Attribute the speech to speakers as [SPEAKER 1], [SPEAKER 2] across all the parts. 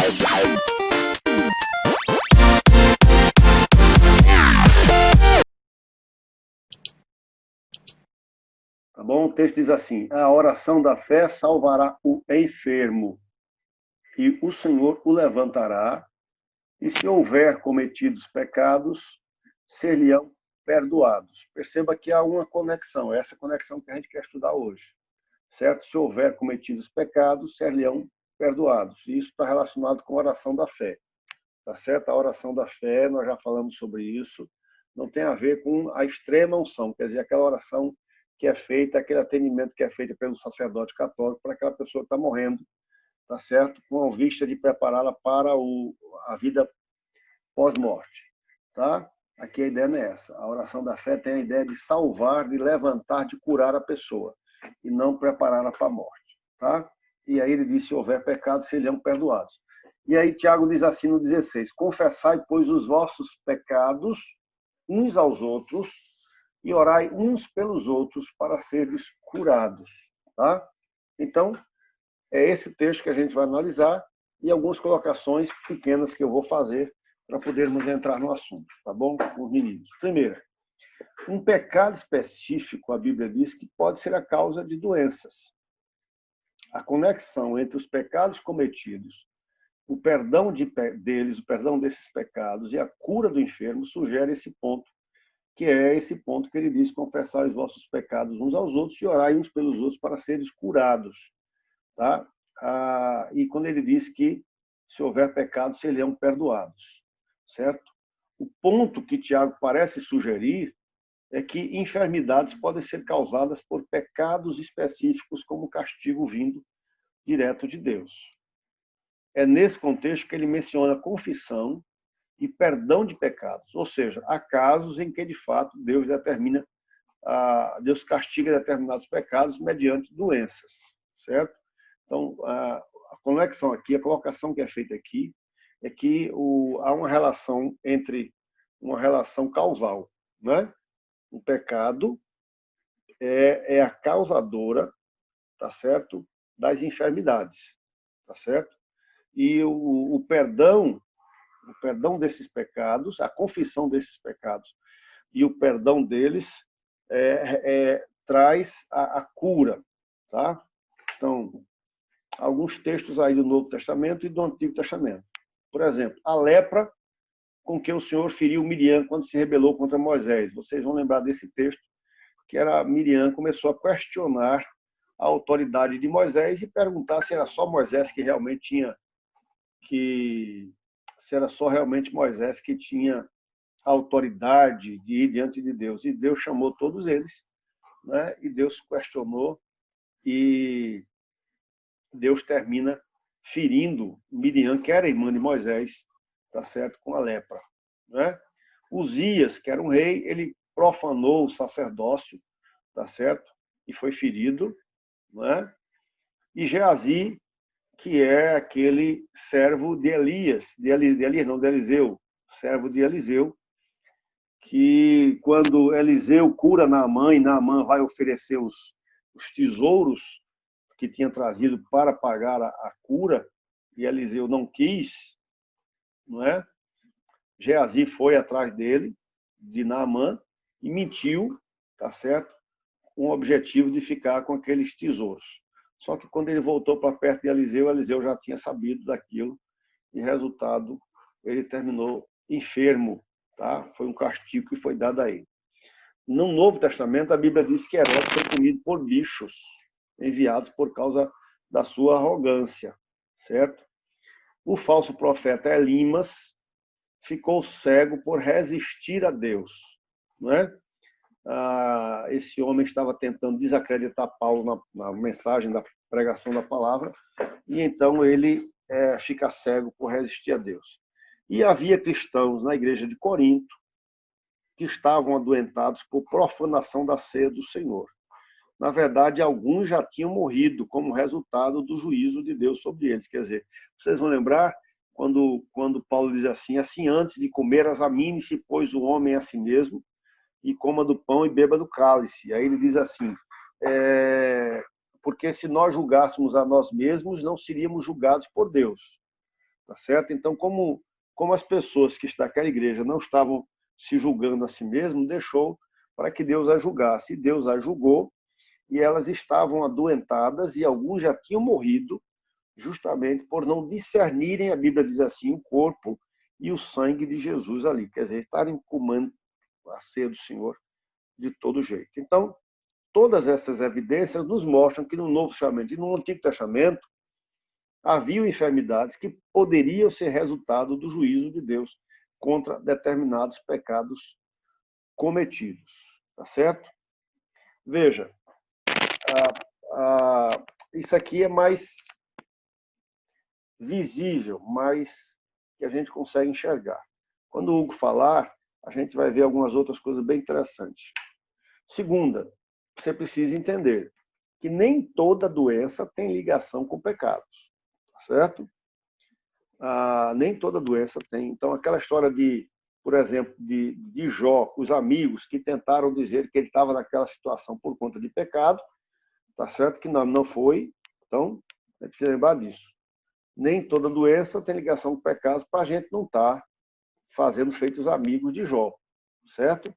[SPEAKER 1] Tá bom? O texto diz assim: a oração da fé salvará o enfermo, e o Senhor o levantará, e se houver cometidos pecados, ser-lhe-ão perdoados. Perceba que há uma conexão, essa conexão que a gente quer estudar hoje. Certo? Se houver cometidos pecados, ser-lhe-ão perdoados. E isso está relacionado com a oração da fé. Tá certo? A oração da fé, nós já falamos sobre isso, não tem a ver com a extrema unção, quer dizer, aquela oração que é feita, aquele atendimento que é feito pelo sacerdote católico para aquela pessoa que está morrendo, tá certo? Com a vista de prepará-la para a vida pós-morte, tá? Aqui a ideia não é essa. A oração da fé tem a ideia de salvar, de levantar, de curar a pessoa e não prepará-la para a morte, tá? E aí ele diz: se houver pecado, serão perdoados. E aí Tiago diz assim no 16: confessai, pois, os vossos pecados uns aos outros e orai uns pelos outros para seres curados, tá? Então, é esse texto que a gente vai analisar e algumas colocações pequenas que eu vou fazer para podermos entrar no assunto, tá bom? Com os meninos. Primeiro, um pecado específico, a Bíblia diz que pode ser a causa de doenças. A conexão entre os pecados cometidos, o perdão deles, o perdão desses pecados e a cura do enfermo sugere esse ponto, que é esse ponto que ele diz: confessar os vossos pecados uns aos outros e orai uns pelos outros para seres curados. Tá? E quando ele diz que se houver pecado, serão perdoados. Certo? O ponto que Tiago parece sugerir é que enfermidades podem ser causadas por pecados específicos, como castigo vindo direto de Deus. É nesse contexto que ele menciona confissão e perdão de pecados, ou seja, há casos em que, de fato, Deus determina, Deus castiga determinados pecados mediante doenças, certo? Então, a conexão aqui, a colocação que é feita aqui, é que há uma relação uma relação causal, né? O pecado é a causadora, tá certo, das enfermidades, tá certo? E o perdão desses pecados, a confissão desses pecados e o perdão deles traz a cura, tá? Então, alguns textos aí do Novo Testamento e do Antigo Testamento. Por exemplo, a lepra com que o Senhor feriu Miriam quando se rebelou contra Moisés. Vocês vão lembrar desse texto, que era Miriam começou a questionar a autoridade de Moisés e perguntar se era só Moisés que realmente tinha se era só realmente Moisés que tinha a autoridade de ir diante de Deus. E Deus chamou todos eles, né? E Deus questionou e Deus termina ferindo Miriam, que era irmã de Moisés, tá certo, com a lepra, né? Uzias, que era um rei, ele profanou o sacerdócio, tá certo, e foi ferido, né? E Geazi, que é aquele servo de Elias, de Eliseu, servo de Eliseu, que quando Eliseu cura Naamã e Naamã vai oferecer os tesouros que tinha trazido para pagar a cura, e Eliseu não quis, não é? Geazi foi atrás dele, de Naamã, e mentiu, tá certo? Com o objetivo de ficar com aqueles tesouros. Só que quando ele voltou para perto de Eliseu, Eliseu já tinha sabido daquilo, e resultado, ele terminou enfermo, tá? Foi um castigo que foi dado a ele. No Novo Testamento, a Bíblia diz que Herodes foi comido por bichos, enviados por causa da sua arrogância, certo? O falso profeta Elimas ficou cego por resistir a Deus, não é? Esse homem estava tentando desacreditar Paulo na mensagem da pregação da palavra, e então ele fica cego por resistir a Deus. E havia cristãos na igreja de Corinto que estavam adoentados por profanação da ceia do Senhor. Na verdade, alguns já tinham morrido como resultado do juízo de Deus sobre eles. Quer dizer, vocês vão lembrar quando Paulo diz assim antes de comer, examine-se, pois o homem a si mesmo, e coma do pão e beba do cálice. Aí ele diz assim, porque se nós julgássemos a nós mesmos, não seríamos julgados por Deus. tá certo? Então, como as pessoas que estão naquela igreja não estavam se julgando a si mesmo, deixou para que Deus as julgasse. E Deus as julgou, e elas estavam adoentadas, e alguns já tinham morrido, justamente por não discernirem, a Bíblia diz assim, o corpo e o sangue de Jesus ali. Quer dizer, estarem comendo a ceia do Senhor de todo jeito. Então, todas essas evidências nos mostram que no Novo Testamento e no Antigo Testamento haviam enfermidades que poderiam ser resultado do juízo de Deus contra determinados pecados cometidos. Tá certo? Veja, isso aqui é mais visível, mais que a gente consegue enxergar. Quando o Hugo falar, a gente vai ver algumas outras coisas bem interessantes. Segunda, você precisa entender que nem toda doença tem ligação com pecados, tá certo? Nem toda doença tem. Então, aquela história de, por exemplo, de Jó, os amigos que tentaram dizer que ele estava naquela situação por conta de pecado, tá certo? Que não foi. Então, a gente precisa lembrar disso. Nem toda doença tem ligação com pecados para a gente não estar fazendo feitos amigos de Jó, certo?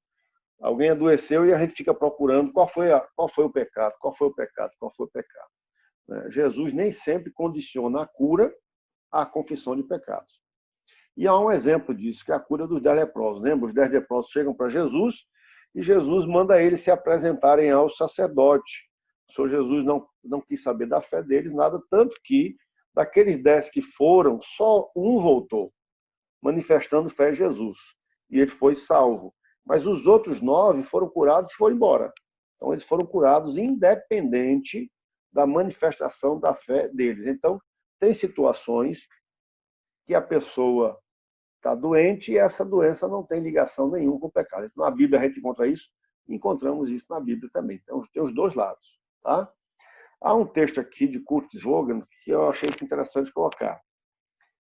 [SPEAKER 1] Alguém adoeceu e a gente fica procurando qual foi o pecado, qual foi o pecado, qual foi o pecado. Jesus nem sempre condiciona a cura à confissão de pecados. E há um exemplo disso, que é a cura dos 10 leprosos. Lembra? Os 10 leprosos chegam para Jesus e Jesus manda eles se apresentarem ao sacerdote. O Senhor Jesus não quis saber da fé deles, nada, tanto que daqueles 10 que foram, só um voltou, manifestando fé em Jesus. E ele foi salvo. Mas os outros 9 foram curados e foram embora. Então, eles foram curados independente da manifestação da fé deles. Então, tem situações que a pessoa está doente e essa doença não tem ligação nenhuma com o pecado. Então, na Bíblia a gente encontra isso, encontramos isso na Bíblia também. Então, tem os dois lados. Tá? Há um texto aqui de Kurt Svogen que eu achei interessante colocar.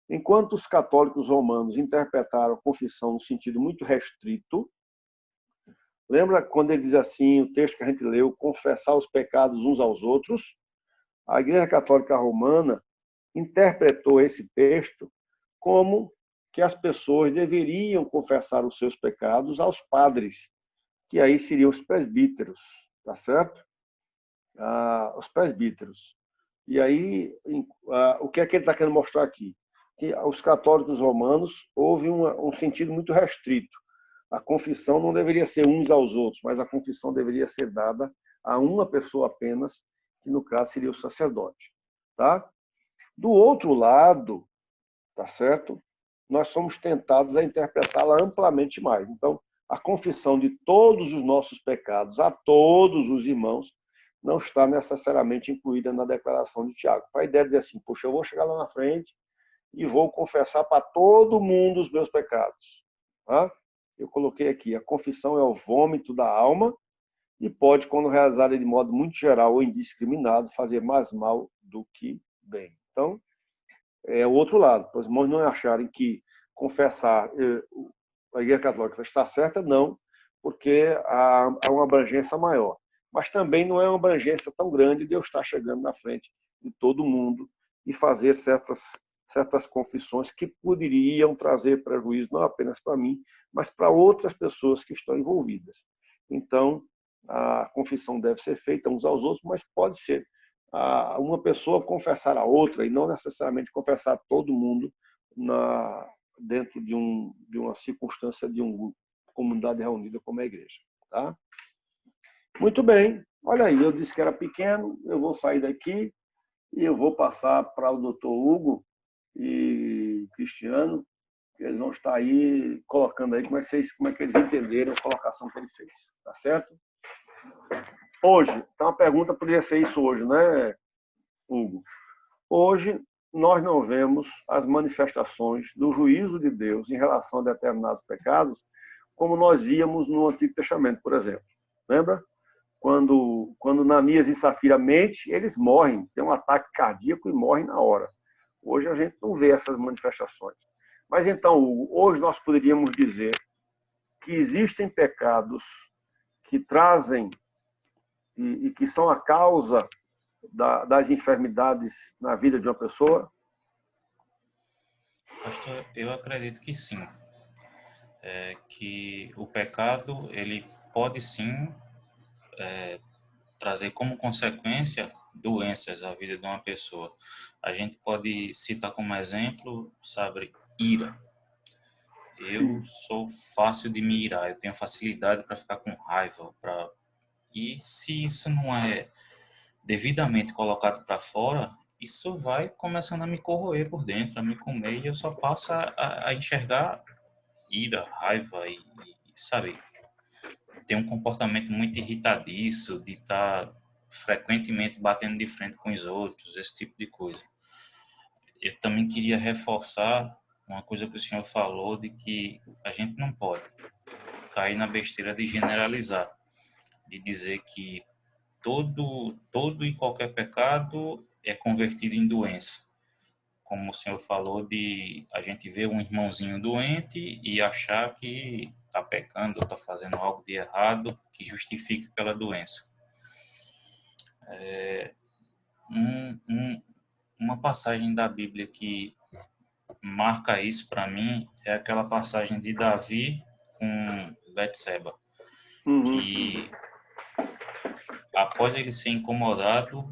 [SPEAKER 1] Enquanto os católicos romanos interpretaram a confissão no sentido muito restrito, lembra quando ele diz assim, o texto que a gente leu, confessar os pecados uns aos outros? A Igreja Católica Romana interpretou esse texto como que as pessoas deveriam confessar os seus pecados aos padres, que aí seriam os presbíteros, tá certo? Os presbíteros. E aí, o que é que ele está querendo mostrar aqui? Que os católicos romanos houve um sentido muito restrito. A confissão não deveria ser uns aos outros, mas a confissão deveria ser dada a uma pessoa apenas, que no caso seria o sacerdote. Tá? Do outro lado, tá certo? Nós somos tentados a interpretá-la amplamente mais. Então, a confissão de todos os nossos pecados a todos os irmãos não está necessariamente incluída na declaração de Tiago. A ideia é dizer assim, poxa, eu vou chegar lá na frente e vou confessar para todo mundo os meus pecados. Tá? Eu coloquei aqui, a confissão é o vômito da alma e pode, quando realizada de modo muito geral ou indiscriminado, fazer mais mal do que bem. Então, é o outro lado, para os irmãos não acharem que confessar a Igreja Católica está certa, não, porque há uma abrangência maior. Mas também não é uma abrangência tão grande de eu estar chegando na frente de todo mundo e fazer certas confissões que poderiam trazer prejuízo não apenas para mim, mas para outras pessoas que estão envolvidas. Então, a confissão deve ser feita uns aos outros, mas pode ser uma pessoa confessar a outra e não necessariamente confessar todo mundo dentro de uma circunstância de uma comunidade reunida como a igreja. Tá? Muito bem. Olha aí, eu disse que era pequeno, eu vou sair daqui e eu vou passar para o doutor Hugo e Cristiano, que eles vão estar aí colocando aí como é que eles entenderam a colocação que ele fez. Tá certo? Hoje, então a pergunta poderia ser isso hoje, né, Hugo? Hoje, nós não vemos as manifestações do juízo de Deus em relação a determinados pecados como nós víamos no Antigo Testamento, por exemplo. Lembra? Quando Ananias e Safira mentem, eles morrem, tem um ataque cardíaco e morrem na hora. Hoje a gente não vê essas manifestações. Mas então, Hugo, hoje nós poderíamos dizer que existem pecados que trazem e que são a causa das enfermidades na vida de uma pessoa?
[SPEAKER 2] Pastor, eu acredito que sim, que o pecado ele pode sim trazer como consequência doenças à vida de uma pessoa. A gente pode citar como exemplo, sabe, ira. Eu
[SPEAKER 1] Sim.
[SPEAKER 2] sou fácil de me irar, eu tenho facilidade para ficar com raiva, e se isso não é devidamente colocado para fora, isso vai começando a me corroer por dentro, a me comer, e eu só passo a enxergar ira, raiva sabe, ter um comportamento muito irritadiço, de estar frequentemente batendo de frente com os outros, esse tipo de coisa. Eu também queria reforçar uma coisa que o senhor falou, de que a gente não pode cair na besteira de generalizar, de dizer que todo e qualquer pecado é convertido em doença. Como o senhor falou, de a gente ver um irmãozinho doente e achar que está pecando, está fazendo algo de errado que justifique aquela doença. Um, um, uma passagem da Bíblia que marca isso para mim é aquela passagem de Davi com Betseba,
[SPEAKER 1] Uhum,
[SPEAKER 2] que após ele ser incomodado,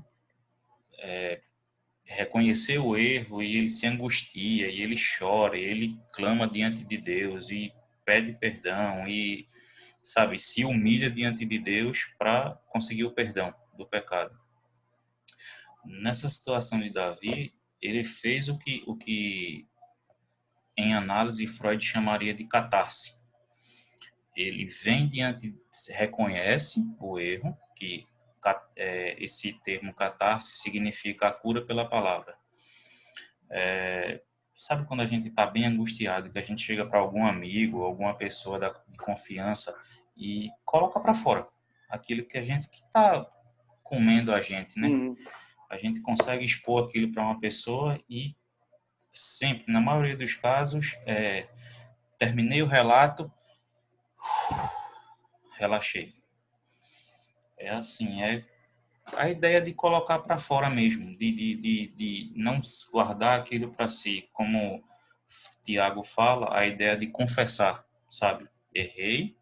[SPEAKER 2] reconhecer o erro, e ele se angustia, e ele chora, e ele clama diante de Deus e pede perdão e, sabe, se humilha diante de Deus para conseguir o perdão do pecado. Nessa situação de Davi, ele fez o que em análise Freud chamaria de catarse. Ele vem diante, reconhece o erro, que esse termo catarse significa a cura pela palavra. Sabe quando a gente está bem angustiado, que a gente chega para algum amigo, alguma pessoa de confiança e coloca para fora aquilo que a gente que está comendo a gente, né?
[SPEAKER 1] uhum.
[SPEAKER 2] A gente consegue expor aquilo para uma pessoa e sempre, na maioria dos casos, terminei o relato, relaxei. É assim, é a ideia de colocar para fora mesmo, de não guardar aquilo para si, como Tiago fala, a ideia de confessar, sabe? Errei,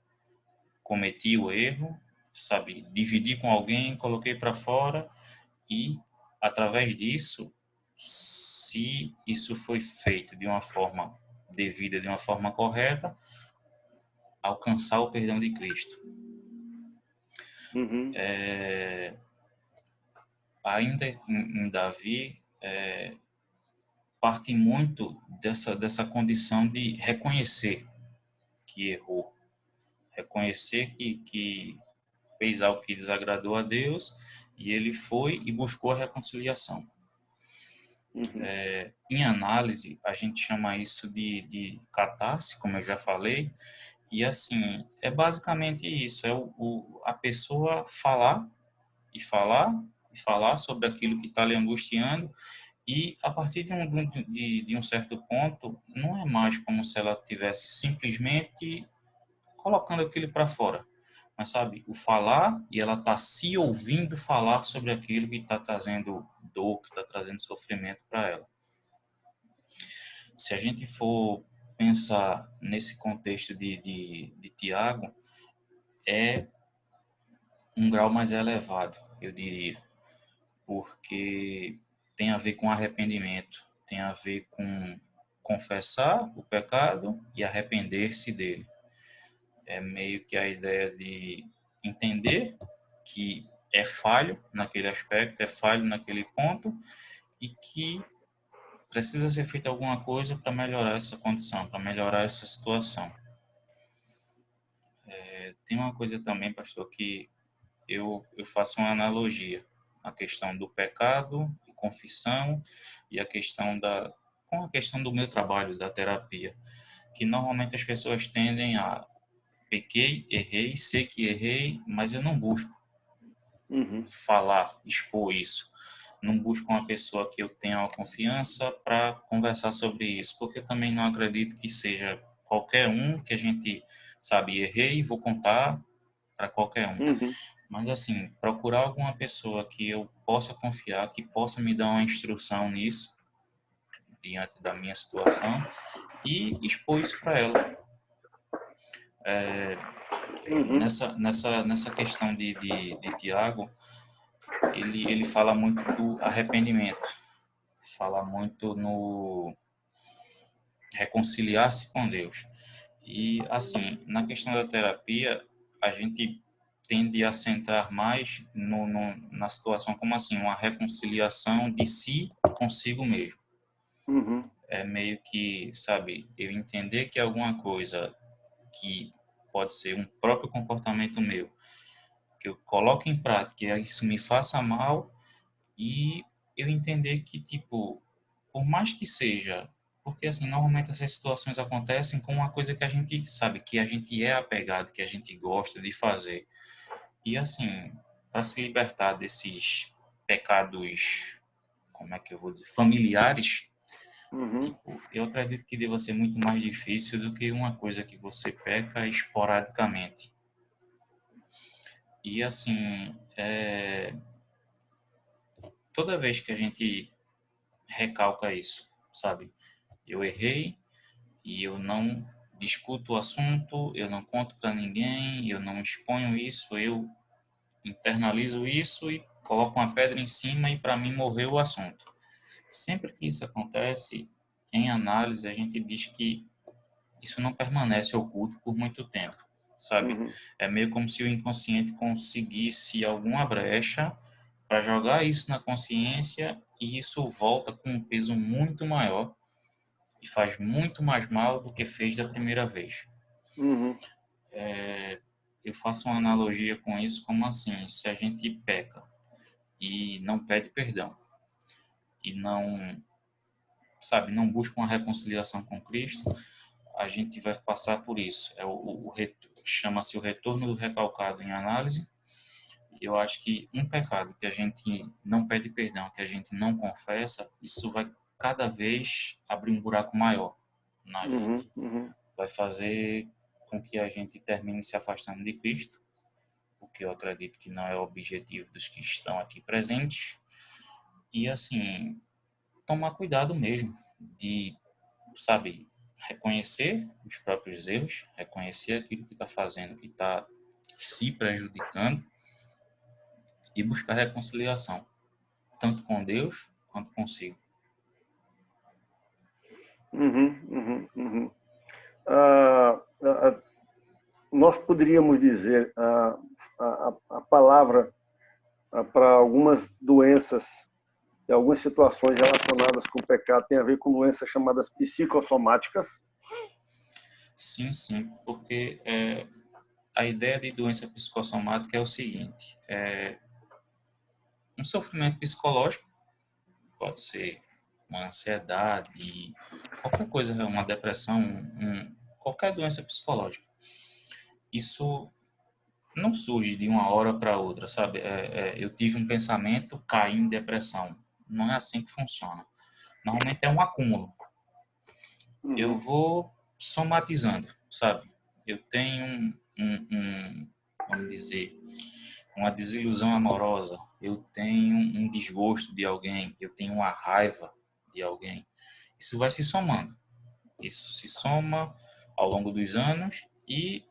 [SPEAKER 2] cometi o erro, sabe? Dividi com alguém, coloquei para fora e, através disso, se isso foi feito de uma forma devida, de uma forma correta, alcançar o perdão de Cristo.
[SPEAKER 1] Uhum,
[SPEAKER 2] Ainda em Davi, parte muito dessa condição de reconhecer que errou, reconhecer que fez algo que desagradou a Deus e ele foi e buscou a reconciliação.
[SPEAKER 1] uhum,
[SPEAKER 2] Em análise, a gente chama isso de catarse, como eu já falei, e assim, é basicamente isso, é a pessoa falar e falar e falar sobre aquilo que está lhe angustiando. E a partir de um certo ponto, não é mais como se ela tivesse simplesmente colocando aquilo para fora. Mas sabe, o falar e ela está se ouvindo falar sobre aquilo que está trazendo dor, que está trazendo sofrimento para ela. Se a gente for pensar nesse contexto de Tiago, é um grau mais elevado, eu diria, porque tem a ver com arrependimento, tem a ver com confessar o pecado e arrepender-se dele. É meio que a ideia de entender que é falho naquele aspecto, é falho naquele ponto e que precisa ser feita alguma coisa para melhorar essa condição, para melhorar essa situação. Tem uma coisa também, pastor, que eu faço uma analogia, a questão do pecado e confissão e a questão com a questão do meu trabalho, da terapia, que normalmente as pessoas tendem a pequei, errei, sei que errei, mas eu não busco
[SPEAKER 1] uhum,
[SPEAKER 2] falar, expor isso. Não busco uma pessoa que eu tenha uma confiança para conversar sobre isso, porque eu também não acredito que seja qualquer um que a gente, sabe, errei e vou contar para qualquer um.
[SPEAKER 1] uhum.
[SPEAKER 2] Mas assim, procurar alguma pessoa que eu possa confiar, que possa me dar uma instrução nisso, diante da minha situação e expor isso para ela.
[SPEAKER 1] Uhum.
[SPEAKER 2] Nessa questão de Tiago, ele fala muito do arrependimento, fala muito no reconciliar-se com Deus. E, assim, na questão da terapia, a gente tende a centrar mais na situação como, assim, uma reconciliação de si consigo mesmo.
[SPEAKER 1] Uhum.
[SPEAKER 2] É meio que, sabe, eu entender que alguma coisa que pode ser um próprio comportamento meu, que eu coloque em prática e isso me faça mal, e eu entender que, tipo, por mais que seja, porque assim, normalmente essas situações acontecem com uma coisa que a gente sabe, que a gente é apegado, que a gente gosta de fazer. E assim, para se libertar desses pecados, como é que eu vou dizer, familiares,
[SPEAKER 1] Uhum.
[SPEAKER 2] tipo, eu acredito que deva ser muito mais difícil do que uma coisa que você peca esporadicamente. E assim, toda vez que a gente recalca isso, sabe? Eu errei e eu não discuto o assunto, eu não conto para ninguém, eu não exponho isso, eu internalizo isso e coloco uma pedra em cima e para mim morreu o assunto. Sempre que isso acontece, em análise a gente diz que isso não permanece oculto por muito tempo, sabe?
[SPEAKER 1] Uhum.
[SPEAKER 2] É meio como se o inconsciente conseguisse alguma brecha para jogar isso na consciência e isso volta com um peso muito maior e faz muito mais mal do que fez da primeira vez.
[SPEAKER 1] Uhum.
[SPEAKER 2] Eu faço uma analogia com isso como assim, se a gente peca e não pede perdão e não, sabe, não busca uma reconciliação com Cristo, a gente vai passar por isso. Chama-se o retorno do recalcado em análise. Eu acho que um pecado que a gente não pede perdão, que a gente não confessa, isso vai cada vez abrir um buraco maior na
[SPEAKER 1] Uhum.
[SPEAKER 2] gente.
[SPEAKER 1] Uhum.
[SPEAKER 2] Vai fazer com que a gente termine se afastando de Cristo, o que eu acredito que não é o objetivo dos que estão aqui presentes. E, assim, tomar cuidado mesmo de, sabe, reconhecer os próprios erros, reconhecer aquilo que está fazendo, que está se prejudicando e buscar reconciliação, tanto com Deus quanto consigo.
[SPEAKER 1] Uhum. Uhum. Uhum. Ah, nós poderíamos dizer a palavra para algumas doenças e algumas situações relacionadas com o pecado tem a ver com doenças chamadas psicossomáticas.
[SPEAKER 2] Sim, sim, porque a ideia de doença psicossomática é o seguinte, um sofrimento psicológico, pode ser uma ansiedade, qualquer coisa, uma depressão, qualquer doença psicológica. Isso não surge de uma hora para outra, sabe? Eu tive um pensamento, caí em depressão. Não é assim que funciona. Normalmente é um acúmulo. Eu
[SPEAKER 1] Uhum.
[SPEAKER 2] vou somatizando, sabe? Eu tenho vamos dizer, uma desilusão amorosa, eu tenho um desgosto de alguém, eu tenho uma raiva de alguém. Isso vai se somando. Isso se soma ao longo dos anos e,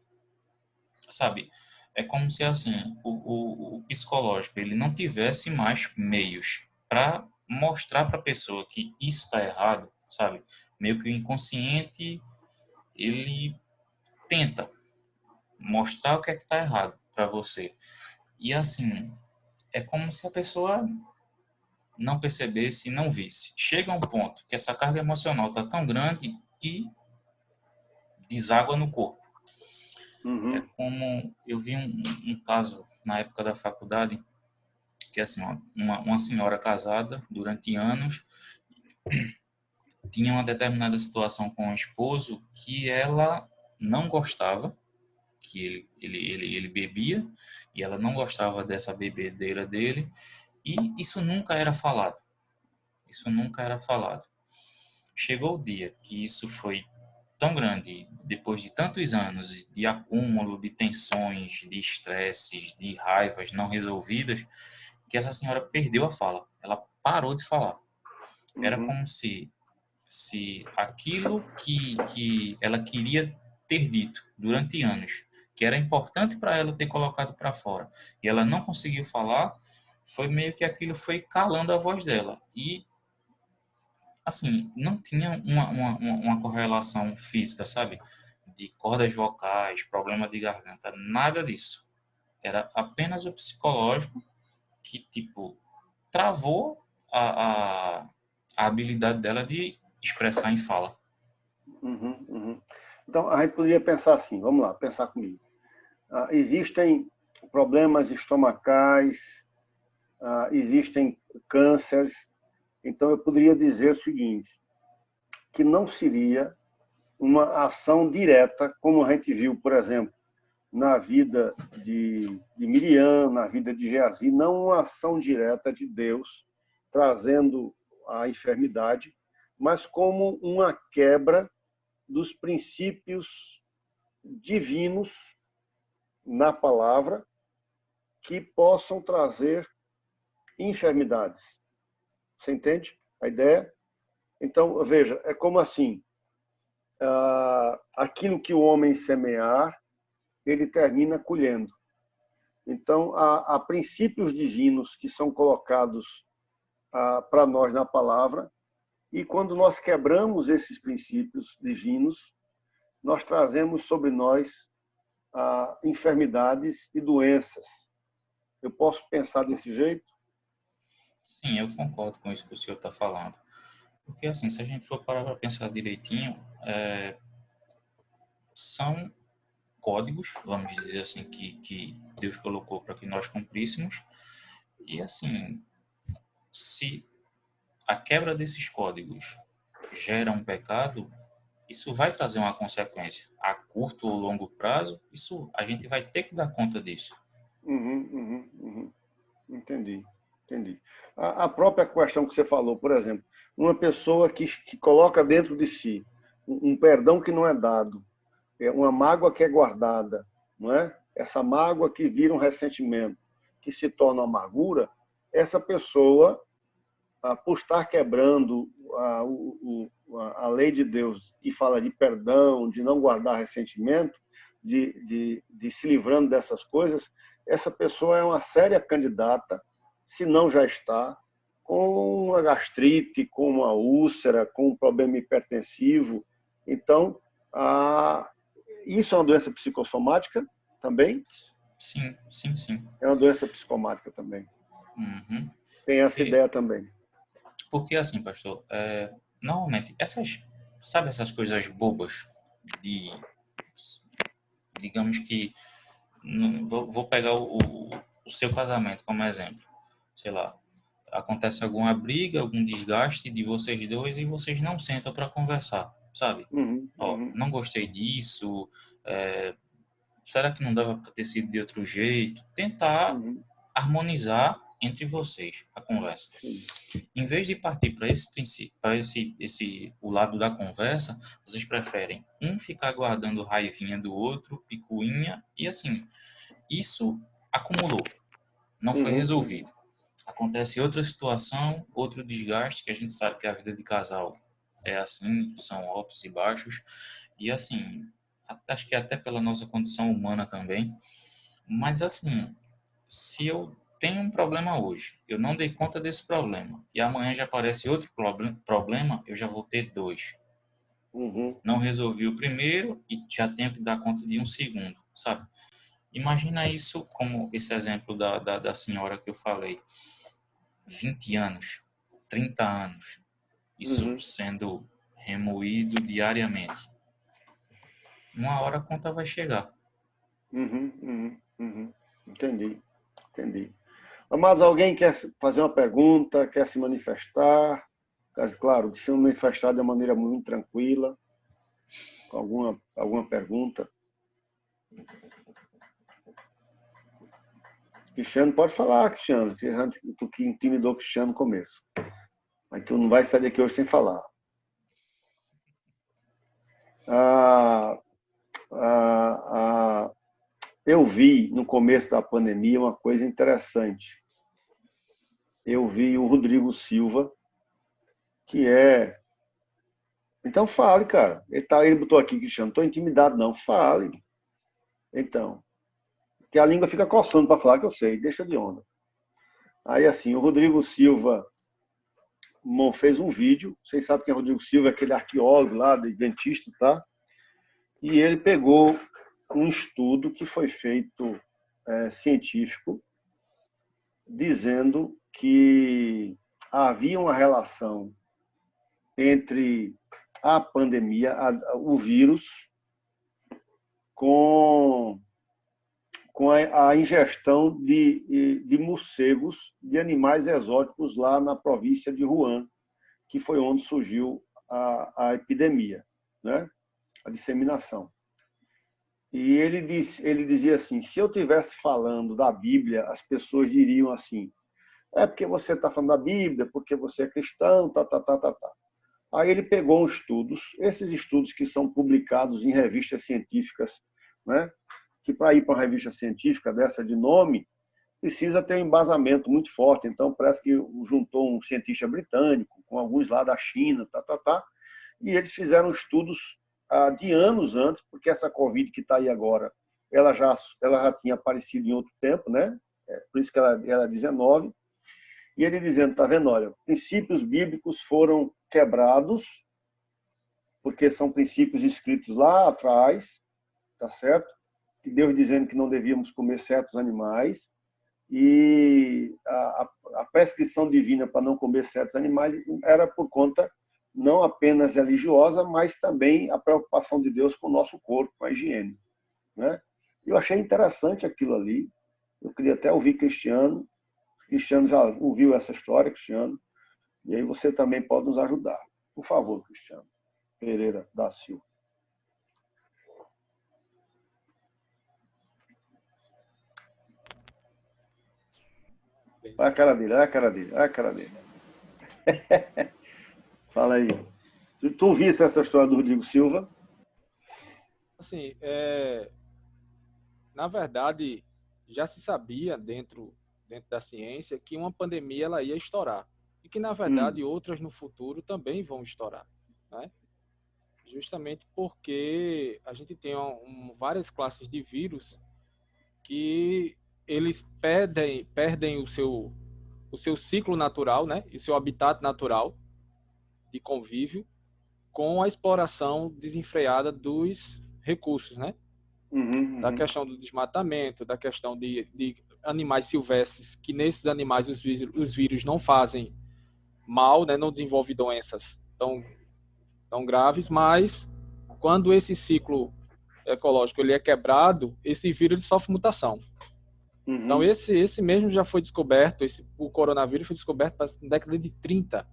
[SPEAKER 2] sabe, é como se assim o psicológico ele não tivesse mais meios para mostrar para a pessoa que isso está errado, sabe? Meio que o inconsciente ele tenta mostrar o que é que está errado para você. E assim, é como se a pessoa não percebesse e não visse. Chega um ponto que essa carga emocional está tão grande que deságua no corpo. É
[SPEAKER 1] Uhum.
[SPEAKER 2] como eu vi um caso na época da faculdade, que assim, uma senhora casada durante anos tinha uma determinada situação com o esposo que ela não gostava, que ele bebia, e ela não gostava dessa bebedeira dele, e isso nunca era falado. Isso nunca era falado. Chegou o dia que isso foi tão grande, depois de tantos anos de acúmulo de tensões, de estresses, de raivas não resolvidas, que essa senhora perdeu a fala. Ela parou de falar. Era
[SPEAKER 1] Uhum.
[SPEAKER 2] como se se aquilo que ela queria ter dito durante anos, que era importante para ela ter colocado para fora, e ela não conseguiu falar, foi meio que aquilo foi calando a voz dela. E, assim, não tinha uma correlação física, sabe? De cordas vocais, problema de garganta, nada disso. Era apenas o psicológico que, tipo, travou a habilidade dela de expressar em fala.
[SPEAKER 1] Uhum, uhum. Então, a gente poderia pensar assim, vamos lá, pensar comigo. Existem problemas estomacais, existem cânceres, então eu poderia dizer o seguinte, que não seria uma ação direta, como a gente viu, por exemplo, na vida de Miriam, na vida de Geazi, não uma ação direta de Deus trazendo a enfermidade, mas como uma quebra dos princípios divinos na palavra que possam trazer enfermidades. Você entende a ideia? Então, veja, é como assim, aquilo que o homem semear, ele termina colhendo. Então, há princípios divinos que são colocados para nós na palavra, e quando nós quebramos esses princípios divinos, nós trazemos sobre nós enfermidades e doenças. Eu posso pensar desse jeito?
[SPEAKER 2] Sim, eu concordo com isso que o senhor está falando. Porque, assim, se a gente for parar para pensar direitinho, são códigos, vamos dizer assim, que Deus colocou para que nós cumpríssemos. E, assim, se a quebra desses códigos gera um pecado, isso vai trazer uma consequência. A curto ou longo prazo, isso a gente vai ter que dar conta disso.
[SPEAKER 1] Uhum, uhum, uhum. Entendi, entendi. A própria questão que você falou, por exemplo, uma pessoa que coloca dentro de si um perdão que não é dado, uma mágoa que é guardada, não é? Essa mágoa que vira um ressentimento, que se torna amargura, essa pessoa, por estar quebrando a lei de Deus e fala de perdão, de não guardar ressentimento, de se livrando dessas coisas, essa pessoa é uma séria candidata, se não já está, com uma gastrite, com uma úlcera, com um problema hipertensivo. Então, isso é uma doença psicossomática também?
[SPEAKER 2] Sim, sim, sim.
[SPEAKER 1] É uma doença psicomática também.
[SPEAKER 2] Uhum.
[SPEAKER 1] Tem essa
[SPEAKER 2] Porque,
[SPEAKER 1] ideia também.
[SPEAKER 2] porque assim, pastor, normalmente, sabe essas coisas bobas de, digamos que, vou pegar o seu casamento como exemplo. Sei lá, acontece alguma briga, algum desgaste de vocês dois e vocês não sentam para conversar, sabe?
[SPEAKER 1] Uhum,
[SPEAKER 2] Ó,
[SPEAKER 1] uhum,
[SPEAKER 2] não gostei disso, será que não dava para ter sido de outro jeito? Tentar
[SPEAKER 1] uhum,
[SPEAKER 2] harmonizar entre vocês a conversa.
[SPEAKER 1] sim.
[SPEAKER 2] Em vez de partir para esse princípio, para o lado da conversa, vocês preferem um ficar guardando raivinha do outro, picuinha, e assim, isso acumulou, não foi
[SPEAKER 1] Uhum, uhum,
[SPEAKER 2] resolvido. Acontece outra situação, outro desgaste, que a gente sabe que a vida de casal é assim, são altos e baixos, e assim, acho que até pela nossa condição humana também, mas assim, se eu tenho um problema hoje, eu não dei conta desse problema, e amanhã já aparece outro problema, eu já vou ter dois.
[SPEAKER 1] uhum,
[SPEAKER 2] Não resolvi o primeiro e já tenho que dar conta de um segundo, sabe? Imagina isso como esse exemplo da senhora que eu falei. 20 anos, 30 anos, isso
[SPEAKER 1] uhum,
[SPEAKER 2] sendo remoído diariamente. Uma hora a conta vai chegar.
[SPEAKER 1] uhum, uhum, uhum. Entendi, entendi. Mas alguém quer fazer uma pergunta, quer se manifestar? Mas, claro, se manifestar de uma maneira muito tranquila, com alguma pergunta. Cristiano, pode falar, Cristiano. Tu que intimidou o Cristiano no começo. Mas tu não vai sair daqui hoje sem falar. Ah, ah, ah, eu vi no começo da pandemia uma coisa interessante. Eu vi o Rodrigo Silva, que é Então fale, cara. Ele botou aqui, Cristiano, não estou intimidado, não. Fale. Então, que a língua fica coçando para falar, que eu sei, deixa de onda. Aí, assim, o Rodrigo Silva fez um vídeo. Vocês sabem quem é o Rodrigo Silva, é aquele arqueólogo lá, dentista, tá? E ele pegou um estudo que foi feito científico, dizendo que havia uma relação entre a pandemia, o vírus, com a ingestão de morcegos, de animais exóticos lá na província de Wuhan, que foi onde surgiu a epidemia, né? A disseminação. E ele dizia assim, se eu estivesse falando da Bíblia, as pessoas diriam assim, é porque você está falando da Bíblia, porque você é cristão, tá, tá, tá, tá, tá. Aí ele pegou estudos, esses estudos que são publicados em revistas científicas, né? Que para ir para uma revista científica dessa de nome, precisa ter um embasamento muito forte. Então, parece que juntou um cientista britânico com alguns lá da China, tá, tá, tá, e eles fizeram estudos de anos antes, porque essa Covid que está aí agora, ela já tinha aparecido em outro tempo, né? Por isso que ela é 19. E ele dizendo, tá vendo, olha, princípios bíblicos foram quebrados, porque são princípios escritos lá atrás, tá certo? Que Deus dizendo que não devíamos comer certos animais, e a prescrição divina para não comer certos animais era por conta não apenas religiosa, mas também a preocupação de Deus com o nosso corpo, com a higiene, né? Eu achei interessante aquilo ali. Eu queria até ouvir Cristiano. Cristiano já ouviu essa história, Cristiano, e aí você também pode nos ajudar. Por favor, Cristiano Pereira da Silva. Olha a cara dele, olha a cara dele, olha a cara dele. Fala aí. Tu viste essa história do Rodrigo Silva?
[SPEAKER 3] Assim, na verdade, já se sabia dentro da ciência que uma pandemia ela ia estourar. E que, na verdade, outras no futuro também vão estourar, né? Justamente porque a gente tem várias classes de vírus que eles perdem o seu ciclo natural, né? E o seu habitat natural de convívio com a exploração desenfreada dos recursos, né? Da questão do desmatamento, da questão de animais silvestres, que nesses animais os vírus não fazem mal, né? Não desenvolvem doenças tão graves, mas quando esse ciclo ecológico ele é quebrado, esse vírus ele sofre mutação. Então, esse mesmo já foi descoberto, o coronavírus foi descoberto na década de 30.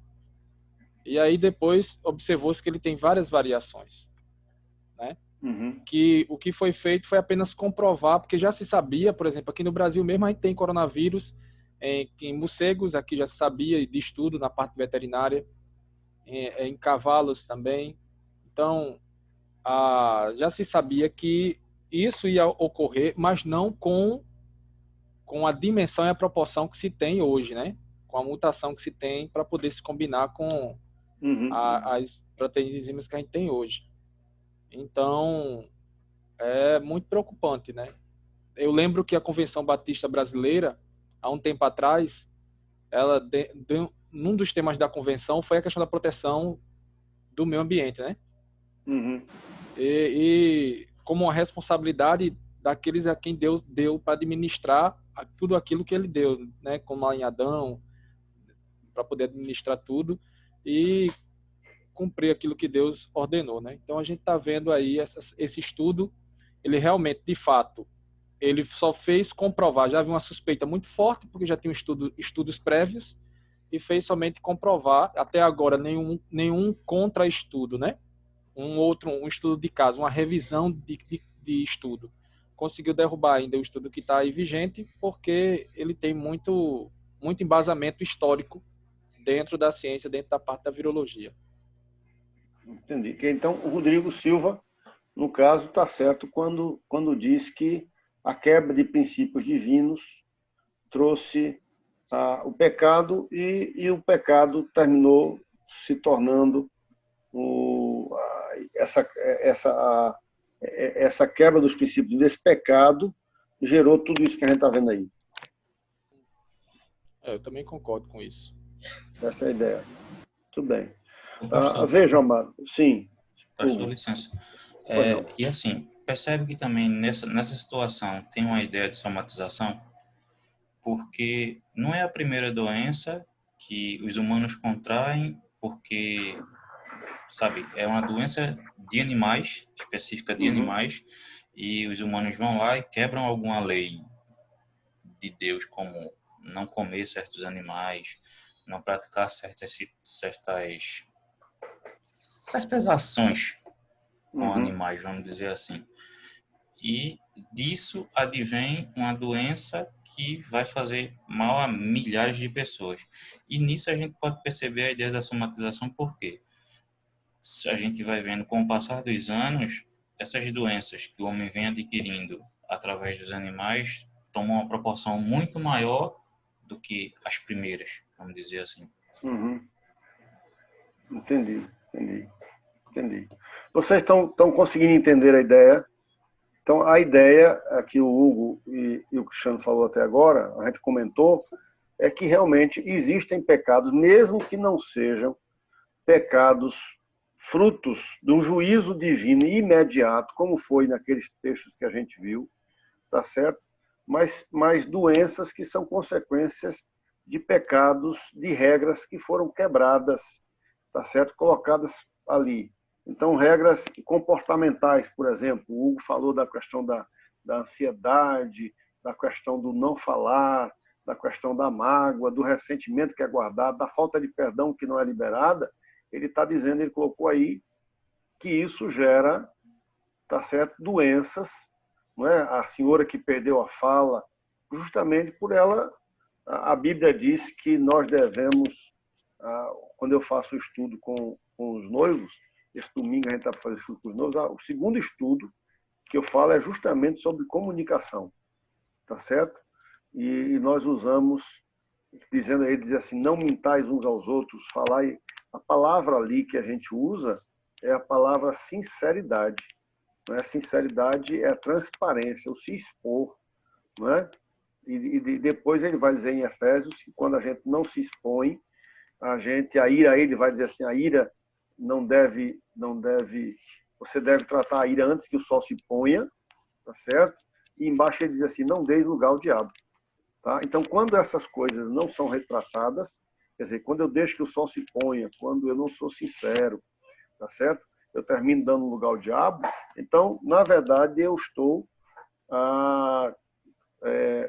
[SPEAKER 3] E aí depois observou-se que ele tem várias variações, né? Que o que foi feito foi apenas comprovar, porque já se sabia, por exemplo, aqui no Brasil mesmo a gente tem coronavírus em morcegos, aqui já se sabia de estudo na parte veterinária, em cavalos também. Então, já se sabia que isso ia ocorrer, mas não com a dimensão e a proporção que se tem hoje, né? Com a mutação que se tem para poder se combinar com as proteínas e enzimas que a gente tem hoje. Então, é muito preocupante, né? Eu lembro que a Convenção Batista Brasileira, há um tempo atrás, num dos temas da convenção foi a questão da proteção do meio ambiente, né? E como uma responsabilidade daqueles a quem Deus deu para administrar tudo aquilo que ele deu, né? Como lá em Adão, para poder administrar tudo e cumprir aquilo que Deus ordenou, né? Então a gente está vendo aí esse estudo, ele realmente, de fato, ele só fez comprovar, já havia uma suspeita muito forte, porque já tinha estudos prévios, e fez somente comprovar, até agora nenhum contra-estudo, né? Um estudo de caso, uma revisão de estudo, conseguiu derrubar ainda o estudo que está aí vigente, porque ele tem muito embasamento histórico dentro da ciência, dentro da parte da virologia.
[SPEAKER 1] Entendi. Então, o Rodrigo Silva, no caso, está certo quando diz que a quebra de princípios divinos trouxe o pecado e o pecado terminou se tornando essa quebra dos princípios desse pecado gerou tudo isso que a gente está vendo aí.
[SPEAKER 3] Eu também concordo com isso.
[SPEAKER 1] Essa é a ideia. Tudo bem.
[SPEAKER 2] Pastor,
[SPEAKER 1] Veja, amado. Sim.
[SPEAKER 2] pastor, licença. E assim, percebe que também nessa situação tem uma ideia de somatização? Porque não é a primeira doença que os humanos contraem, porque, sabe, é uma doença de animais, específica de animais, e os humanos vão lá e quebram alguma lei de Deus, como não comer certos animais, não praticar certas ações com animais, vamos dizer assim. E disso advém uma doença que vai fazer mal a milhares de pessoas. E nisso a gente pode perceber a ideia da somatização, porque a gente vai vendo com o passar dos anos, essas doenças que o homem vem adquirindo através dos animais tomam uma proporção muito maior do que as primeiras, vamos dizer assim.
[SPEAKER 1] Entendi. Vocês estão conseguindo entender a ideia? Então, a ideia que o Hugo e o Cristiano falou até agora, a gente comentou, é que realmente existem pecados, mesmo que não sejam pecados frutos do juízo divino imediato, como foi naqueles textos que a gente viu, tá certo? Mas doenças que são consequências de pecados, de regras que foram quebradas, tá certo? Colocadas ali. Então, regras comportamentais, por exemplo, o Hugo falou da questão da ansiedade, da questão do não falar, da questão da mágoa, do ressentimento que é guardado, da falta de perdão que não é liberada. Ele está dizendo, ele colocou aí, que isso gera, tá certo, doenças, não é? A senhora que perdeu a fala, justamente por ela, a Bíblia diz que nós devemos, quando eu faço o estudo com os noivos, esse domingo a gente está fazendo estudo com os noivos, o segundo estudo que eu falo é justamente sobre comunicação, tá certo? E nós usamos, dizendo aí, diz assim, não mintais uns aos outros, falar, a palavra ali que a gente usa é a palavra sinceridade. Não é? Sinceridade é a transparência, o se expor, não é? E depois ele vai dizer em Efésios que quando a gente não se expõe, a ira, ele vai dizer assim, a ira não deve, você deve tratar a ira antes que o sol se ponha, tá certo? E embaixo ele diz assim, não deis lugar ao diabo. Tá? Então, quando essas coisas não são retratadas, quer dizer, quando eu deixo que o sol se ponha, quando eu não sou sincero, tá certo? Eu termino dando lugar ao diabo. Então, na verdade, eu estou,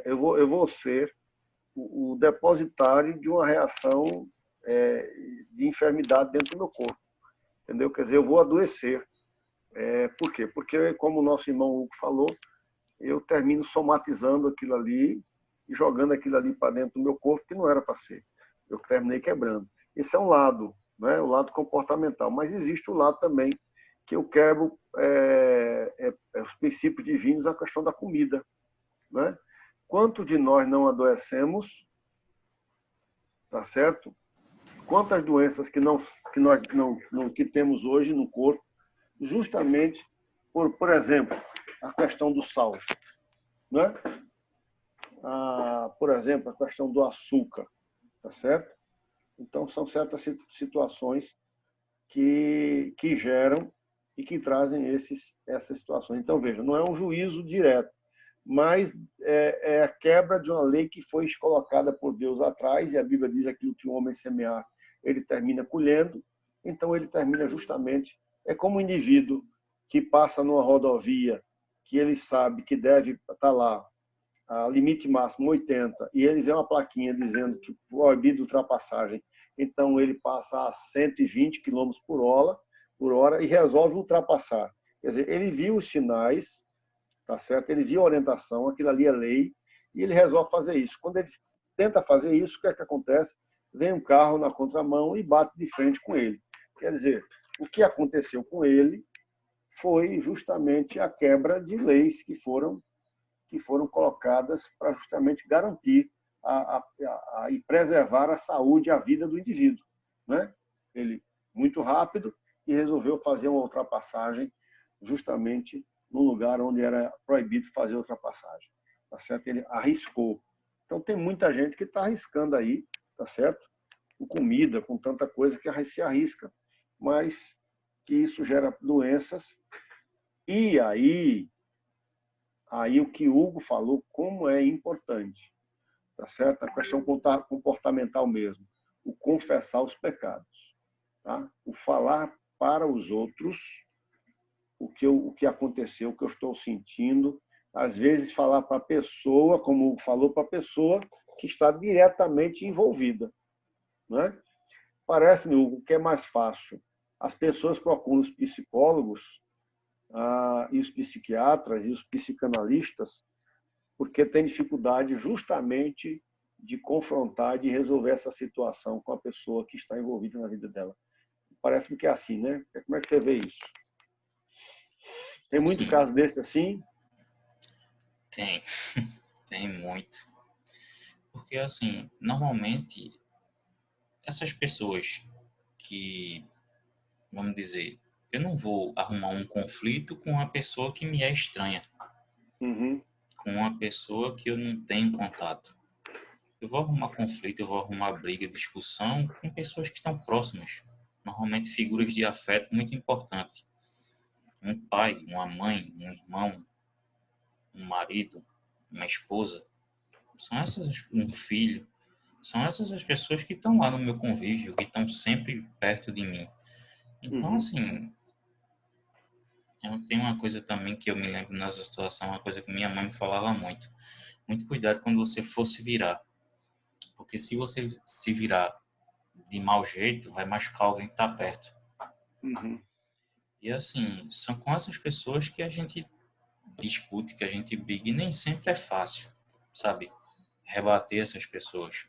[SPEAKER 1] eu vou ser o depositário de uma reação de enfermidade dentro do meu corpo, entendeu? Quer dizer, eu vou adoecer. Por quê? Porque, como o nosso irmão Hugo falou, eu termino somatizando aquilo ali e jogando aquilo ali para dentro do meu corpo que não era para ser. Eu terminei quebrando. Esse é um lado, né? O lado comportamental. Mas existe o lado também que eu quebro os princípios divinos na questão da comida, né? Quantos de nós não adoecemos, tá certo? Quantas doenças que nós que temos hoje no corpo, justamente por exemplo, a questão do sal, né? Por exemplo, a questão do açúcar, tá certo? Então, são certas situações que geram e que trazem essas situações. Então, veja, não é um juízo direto, mas é a quebra de uma lei que foi colocada por Deus atrás, e a Bíblia diz aquilo que o homem semear, ele termina colhendo, então ele termina justamente, é como um indivíduo que passa numa rodovia, que ele sabe que deve estar lá, a limite máximo 80, e ele vê uma plaquinha dizendo que proibido ultrapassagem, então ele passa a 120 km por hora e resolve ultrapassar. Quer dizer, ele viu os sinais, tá certo? Ele viu a orientação, aquilo ali é lei, e ele resolve fazer isso. Quando ele tenta fazer isso, o que é que acontece? Vem um carro na contramão e bate de frente com ele. Quer dizer, o que aconteceu com ele foi justamente a quebra de leis que foram colocadas para justamente garantir e preservar a saúde e a vida do indivíduo, né? Ele, muito rápido, e resolveu fazer uma ultrapassagem justamente no lugar onde era proibido fazer ultrapassagem. Tá certo? Ele arriscou. Então, tem muita gente que está arriscando aí, tá certo? Com comida, com tanta coisa que se arrisca, mas que isso gera doenças. E aí o que o Hugo falou, como é importante, tá certo? A questão comportamental mesmo, o confessar os pecados, tá? O falar para os outros o que aconteceu, o que eu estou sentindo, às vezes falar para a pessoa, como falou para a pessoa que está diretamente envolvida, né? Parece-me, Hugo, que é mais fácil. As pessoas procuram os psicólogos e os psiquiatras e os psicanalistas porque têm dificuldade justamente de confrontar, de resolver essa situação com a pessoa que está envolvida na vida dela. Parece-me que é assim, né? Como é que você vê isso? Tem muito
[SPEAKER 2] Sim,
[SPEAKER 1] caso desse assim?
[SPEAKER 2] tem. Tem muito. Porque, assim, normalmente, essas pessoas que, vamos dizer, eu não vou arrumar um conflito com uma pessoa que me é estranha,
[SPEAKER 1] Uhum,
[SPEAKER 2] com uma pessoa que eu não tenho contato. Eu vou arrumar conflito, eu vou arrumar briga, discussão com pessoas que estão próximas. Normalmente figuras de afeto muito importantes. Um pai, uma mãe, um irmão, um marido, uma esposa. São essas, um filho. São essas as pessoas que estão lá no meu convívio, que estão sempre perto de mim. Então,
[SPEAKER 1] uhum,
[SPEAKER 2] assim, tem uma coisa também que eu me lembro nessa situação, uma coisa que minha mãe me falava muito. Muito cuidado quando você for se virar. Porque se você se virar de mau jeito, vai machucar alguém que está perto.
[SPEAKER 1] uhum,
[SPEAKER 2] E assim, são com essas pessoas que a gente discute, que a gente briga, e nem sempre é fácil, sabe? Rebater essas pessoas.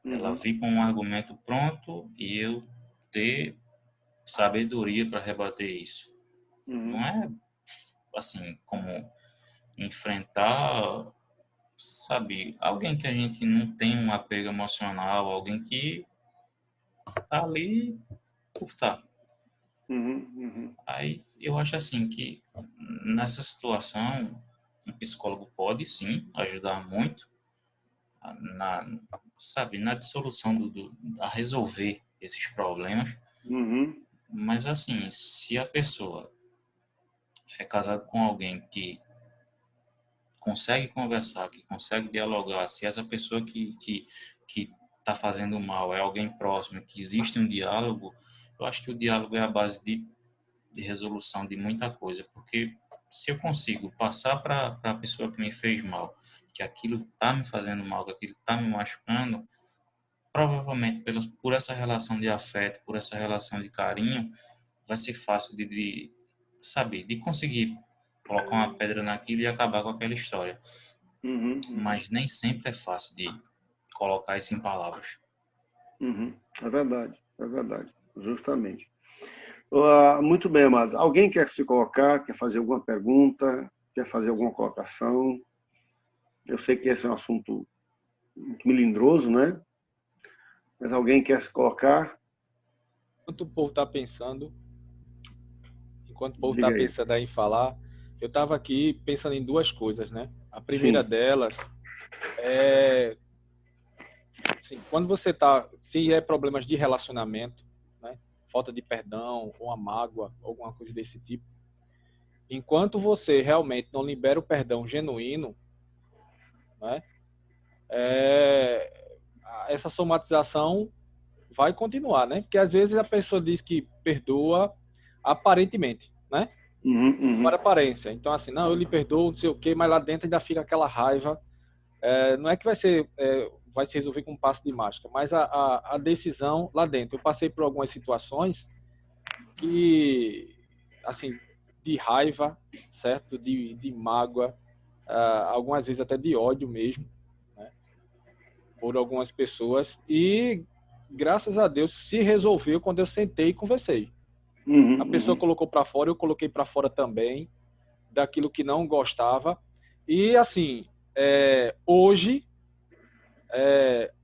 [SPEAKER 2] Ela
[SPEAKER 1] uhum,
[SPEAKER 2] vir com um argumento pronto e eu ter sabedoria para rebater isso. Não
[SPEAKER 1] uhum,
[SPEAKER 2] é assim como enfrentar, sabe, alguém que a gente não tem um apego emocional, alguém que tá ali por tá.
[SPEAKER 1] uhum, uhum,
[SPEAKER 2] Aí eu acho assim que nessa situação um psicólogo pode sim ajudar muito na, sabe, na dissolução a resolver esses problemas,
[SPEAKER 1] uhum,
[SPEAKER 2] mas assim, se a pessoa é casada com alguém que consegue conversar, que consegue dialogar, se essa pessoa que está fazendo mal é alguém próximo, que existe um diálogo, eu acho que o diálogo é a base de resolução de muita coisa, porque se eu consigo passar para a pessoa que me fez mal, que aquilo está me fazendo mal, que aquilo está me machucando, provavelmente por essa relação de afeto, por essa relação de carinho, vai ser fácil saber, de conseguir colocar uma pedra naquilo e acabar com aquela história.
[SPEAKER 1] uhum, uhum,
[SPEAKER 2] Mas nem sempre é fácil de colocar isso em palavras.
[SPEAKER 1] uhum. É verdade, justamente. Muito bem, amados. Alguém quer se colocar, quer fazer alguma pergunta, quer fazer alguma colocação? Eu sei que esse é um assunto muito melindroso, né? Mas alguém quer se colocar?
[SPEAKER 3] Enquanto o povo está pensando, enquanto o povo está
[SPEAKER 1] Diga aí.
[SPEAKER 3] pensando aí em falar, eu estava aqui pensando em duas coisas, né? A primeira
[SPEAKER 1] Sim.
[SPEAKER 3] delas é, assim, quando você está, se é problemas de relacionamento, né? Falta de perdão, ou uma mágoa, alguma coisa desse tipo, enquanto você realmente não libera o perdão genuíno, né? É, essa somatização vai continuar, né? Porque às vezes a pessoa diz que perdoa aparentemente, né?
[SPEAKER 1] Uhum, uhum,
[SPEAKER 3] Para aparência. Então, assim, não, eu lhe perdoo, não sei o quê, mas lá dentro ainda fica aquela raiva. Não é que vai se resolver com um passo de mágica, mas a decisão lá dentro. Eu passei por algumas situações que, assim, de raiva, certo? De mágoa, algumas vezes até de ódio mesmo, né? Por algumas pessoas. E, graças a Deus, se resolveu quando eu sentei e conversei. A
[SPEAKER 1] uhum,
[SPEAKER 3] pessoa
[SPEAKER 1] uhum,
[SPEAKER 3] colocou para fora, eu coloquei para fora também, daquilo que não gostava. E, assim, hoje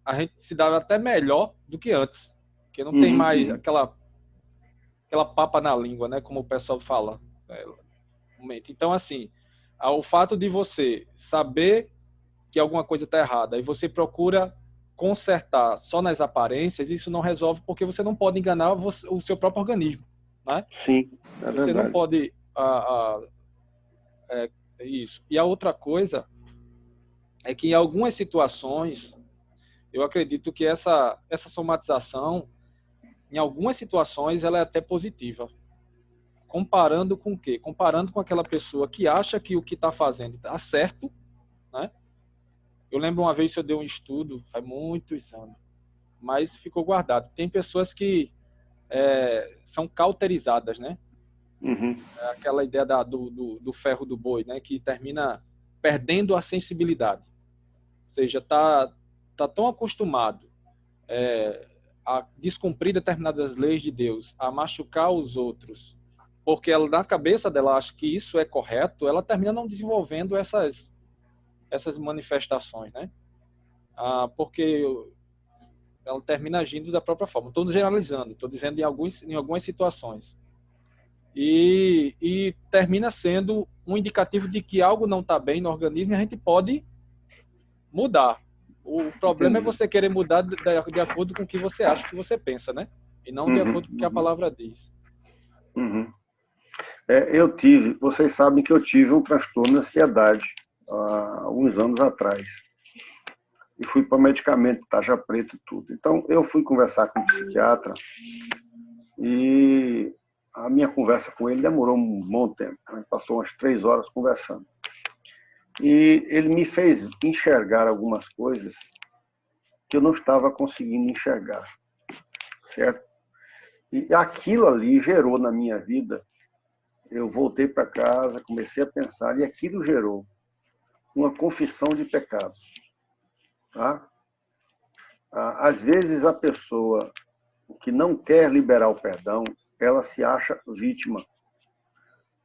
[SPEAKER 3] a gente se dá até melhor do que antes, porque não tem
[SPEAKER 1] uhum,
[SPEAKER 3] mais
[SPEAKER 1] uhum,
[SPEAKER 3] aquela aquela papa na língua, né? Como o pessoal fala. Então, assim, o fato de você saber que alguma coisa está errada e você procura consertar só nas aparências, isso não resolve, porque você não pode enganar o seu próprio organismo, né?
[SPEAKER 1] Sim, é
[SPEAKER 3] Você não
[SPEAKER 1] verdade.
[SPEAKER 3] pode isso. E a outra coisa é que em algumas situações, eu acredito que essa somatização, em algumas situações, ela é até positiva. Comparando com o quê? Comparando com aquela pessoa que acha que o que está fazendo está certo, né? Eu lembro uma vez que eu dei um estudo, faz muitos anos, mas ficou guardado. Tem pessoas que são cauterizadas, né?
[SPEAKER 1] Uhum.
[SPEAKER 3] Aquela ideia do ferro do boi, né? Que termina perdendo a sensibilidade. Ou seja, tá tão acostumado a descumprir determinadas leis de Deus, a machucar os outros, porque ela, na cabeça dela, acha que isso é correto, ela termina não desenvolvendo essas manifestações, né? Porque ela termina agindo da própria forma. Estou generalizando, estou dizendo em algumas situações. E termina sendo um indicativo de que algo não está bem no organismo e a gente pode mudar. O problema é
[SPEAKER 1] Entendi.
[SPEAKER 3] você querer mudar de acordo com o que você acha, o que você pensa, né? E não de
[SPEAKER 1] Uhum,
[SPEAKER 3] acordo com o que a palavra diz.
[SPEAKER 1] uhum. Vocês sabem que eu tive um transtorno de ansiedade há alguns anos atrás. E fui para medicamento, tarja preta e tudo. Então, eu fui conversar com um psiquiatra e a minha conversa com ele demorou um bom tempo. A gente passou umas 3 horas conversando. E ele me fez enxergar algumas coisas que eu não estava conseguindo enxergar, certo? E aquilo ali gerou na minha vida. Eu voltei para casa, comecei a pensar, e aquilo gerou uma confissão de pecados. Tá? Às vezes, a pessoa que não quer liberar o perdão, ela se acha vítima.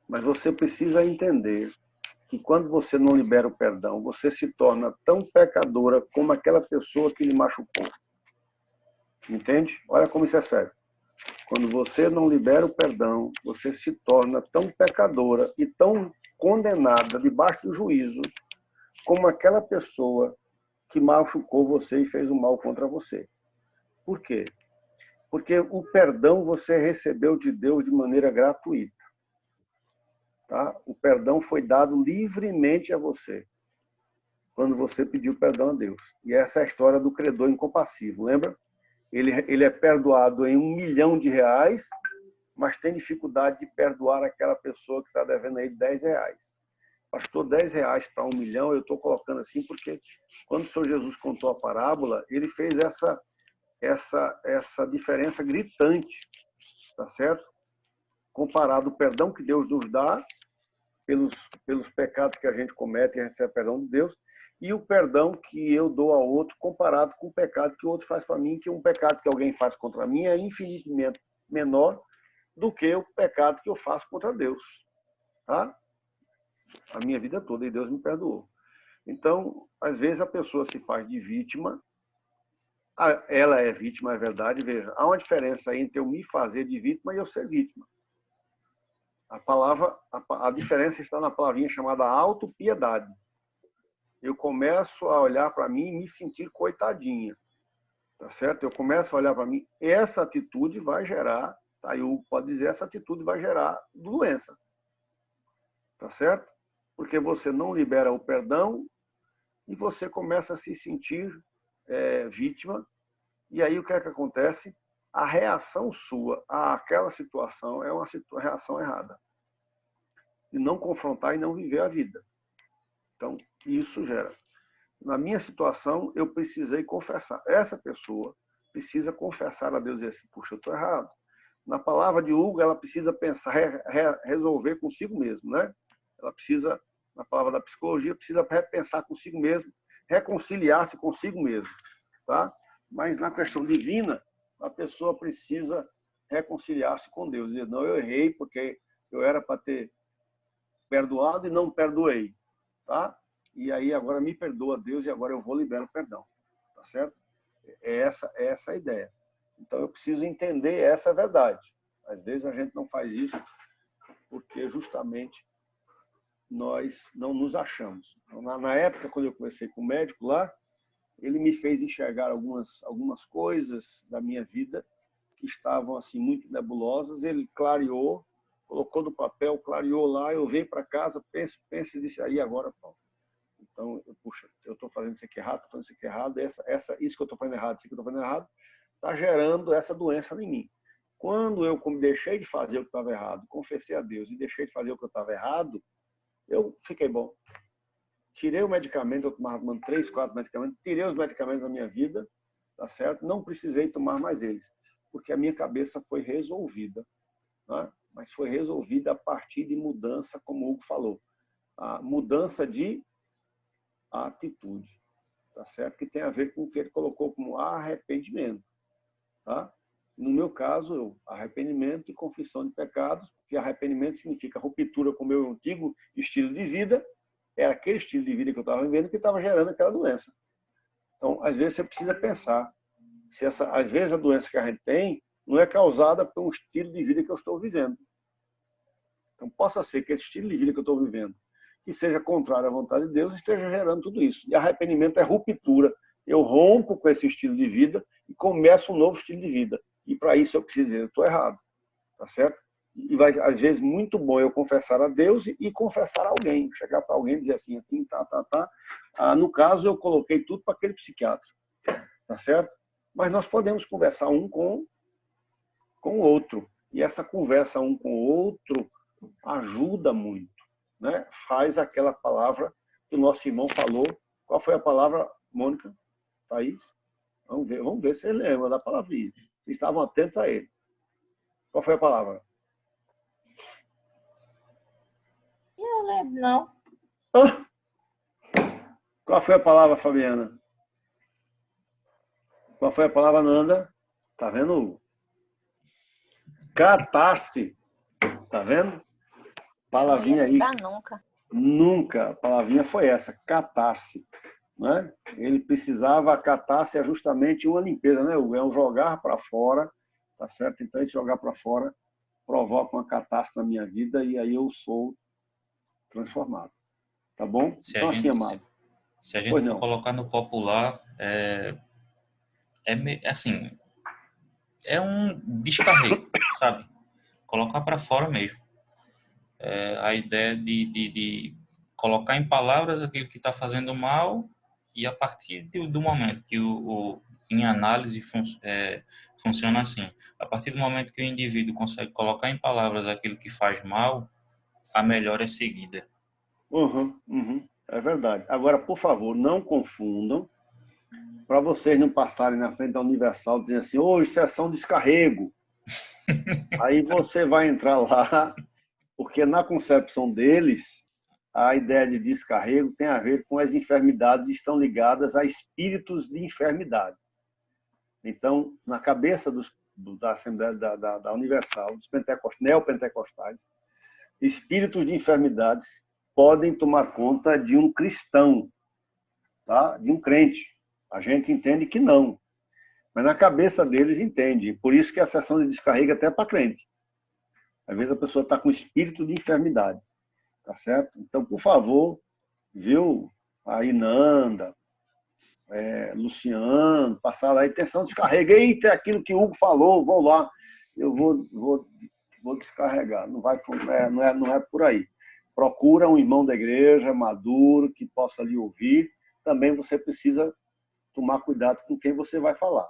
[SPEAKER 1] Mas você precisa entender que quando você não libera o perdão, você se torna tão pecadora como aquela pessoa que lhe machucou. Entende? Olha como isso é sério. Quando você não libera o perdão, você se torna tão pecadora e tão condenada debaixo do juízo como aquela pessoa que machucou você e fez o mal contra você. Por quê? Porque o perdão você recebeu de Deus de maneira gratuita. Tá? O perdão foi dado livremente a você, quando você pediu perdão a Deus. E essa é a história do credor incompassivo, lembra? Ele é perdoado em R$ 1 milhão, mas tem dificuldade de perdoar aquela pessoa que está devendo a ele R$ 10. Pastor, R$ 10 para 1 milhão, eu estou colocando assim porque quando o Senhor Jesus contou a parábola, ele fez essa diferença gritante, tá certo? Comparado o perdão que Deus nos dá pelos pecados que a gente comete e recebe perdão de Deus, e o perdão que eu dou ao outro comparado com o pecado que o outro faz para mim, que um pecado que alguém faz contra mim é infinitamente menor do que o pecado que eu faço contra Deus. Tá? A minha vida toda, e Deus me perdoou. Então, às vezes a pessoa se faz de vítima, ela é vítima, é verdade, veja, há uma diferença entre eu me fazer de vítima e eu ser vítima. A diferença está na palavrinha chamada autopiedade. Eu começo a olhar para mim e me sentir coitadinha, tá certo? Eu começo a olhar para mim, essa atitude vai gerar, tá? Eu pode dizer, essa atitude vai gerar doença, tá certo? Porque você não libera o perdão e você começa a se sentir vítima. E aí o que é que acontece? A reação sua àquela situação é uma reação errada. E não confrontar e não viver a vida. Então, isso gera. Na minha situação, eu precisei confessar. Essa pessoa precisa confessar a Deus e dizer assim, puxa, eu estou errado. Na palavra de Hugo, ela precisa pensar, resolver consigo mesmo, né? Ela precisa, na palavra da psicologia, precisa repensar consigo mesmo, reconciliar-se consigo mesmo, tá? Mas na questão divina, a pessoa precisa reconciliar-se com Deus. Dizer, não, eu errei porque eu era para ter perdoado e não perdoei, tá? E aí agora me perdoa Deus e agora eu vou liberar o perdão, tá certo? É essa a ideia. Então eu preciso entender essa verdade. Às vezes a gente não faz isso porque justamente nós não nos achamos. Então, na época, quando eu conversei com o médico lá, ele me fez enxergar algumas coisas da minha vida que estavam assim muito nebulosas. Ele clareou, colocou no papel, clareou lá. Eu veio para casa, penso e disse, aí agora, pronto. Então, puxa, eu estou fazendo isso aqui errado, estou fazendo isso aqui errado, isso que eu estou fazendo errado, isso que eu estou fazendo errado, está gerando essa doença em mim. Quando eu deixei de fazer o que estava errado, confessei a Deus e deixei de fazer o que eu estava errado, eu fiquei bom. Tirei o medicamento, eu tomava 3, 4 medicamentos, tirei os medicamentos da minha vida, tá certo? Não precisei tomar mais eles, porque a minha cabeça foi resolvida, né? Mas foi resolvida a partir de mudança, como o Hugo falou, a mudança de atitude, tá certo? Que tem a ver com o que ele colocou como arrependimento, tá? No meu caso, arrependimento e confissão de pecados, porque arrependimento significa ruptura com o meu antigo estilo de vida, era aquele estilo de vida que eu estava vivendo que estava gerando aquela doença. Então, às vezes, você precisa pensar se às vezes a doença que a gente tem não é causada por um estilo de vida que eu estou vivendo. Então, possa ser que esse estilo de vida que eu estou vivendo, que seja contrário à vontade de Deus, esteja gerando tudo isso. E arrependimento é ruptura. Eu rompo com esse estilo de vida e começo um novo estilo de vida. E para isso eu preciso dizer, eu estou errado. Tá certo? E vai, às vezes, muito bom eu confessar a Deus e confessar a alguém. Chegar para alguém e dizer assim, no caso, eu coloquei tudo para aquele psiquiatra. Tá certo? Mas nós podemos conversar um com o outro. E essa conversa um com o outro ajuda muito, né? Faz aquela palavra que o nosso irmão falou. Qual foi a palavra, Mônica? Thaís? Vamos ver se ele lembra da palavrinha. Vocês estavam atentos a ele. Qual foi a palavra?
[SPEAKER 4] Eu não lembro, não.
[SPEAKER 1] Ah! Qual foi a palavra, Fabiana? Qual foi a palavra, Nanda? Tá vendo, Hugo? Catarse. Tá vendo? Palavrinha aí.
[SPEAKER 4] Não ia lembrar nunca.
[SPEAKER 1] Nunca. A palavrinha foi essa, catarse. Né? Ele precisava, a catarse é justamente uma limpeza, né, Hugo? É um jogar para fora, tá certo? Então, esse jogar para fora provoca uma catarse na minha vida e aí eu sou transformado. Tá bom? Então, assim, amado.
[SPEAKER 2] Se a gente for colocar no popular, assim, é um descarrego, sabe? Colocar para fora mesmo. A ideia de colocar em palavras aquilo que está fazendo mal e a partir do momento que em análise funciona assim. A partir do momento que o indivíduo consegue colocar em palavras aquilo que faz mal, a melhora é seguida.
[SPEAKER 1] É verdade. Agora, por favor, não confundam, para vocês não passarem na frente da Universal dizendo assim, hoje sessão descarrego. Aí você vai entrar lá, porque na concepção deles, a ideia de descarrego tem a ver com as enfermidades que estão ligadas a espíritos de enfermidade. Então, na cabeça da Assembleia da Universal, dos neopentecostais, espíritos de enfermidades podem tomar conta de um cristão, tá? De um crente. A gente entende que não. Mas na cabeça deles entende. Por isso que a sessão de descarrego é até para crente. Às vezes a pessoa está com espírito de enfermidade. Tá certo? Então, por favor, viu? A Inanda, Luciano, passar lá, intenção descarrega. Eita, é aquilo que o Hugo falou, vou lá. Eu vou descarregar. Não é por aí. Procura um irmão da igreja, maduro, que possa lhe ouvir. Também você precisa tomar cuidado com quem você vai falar.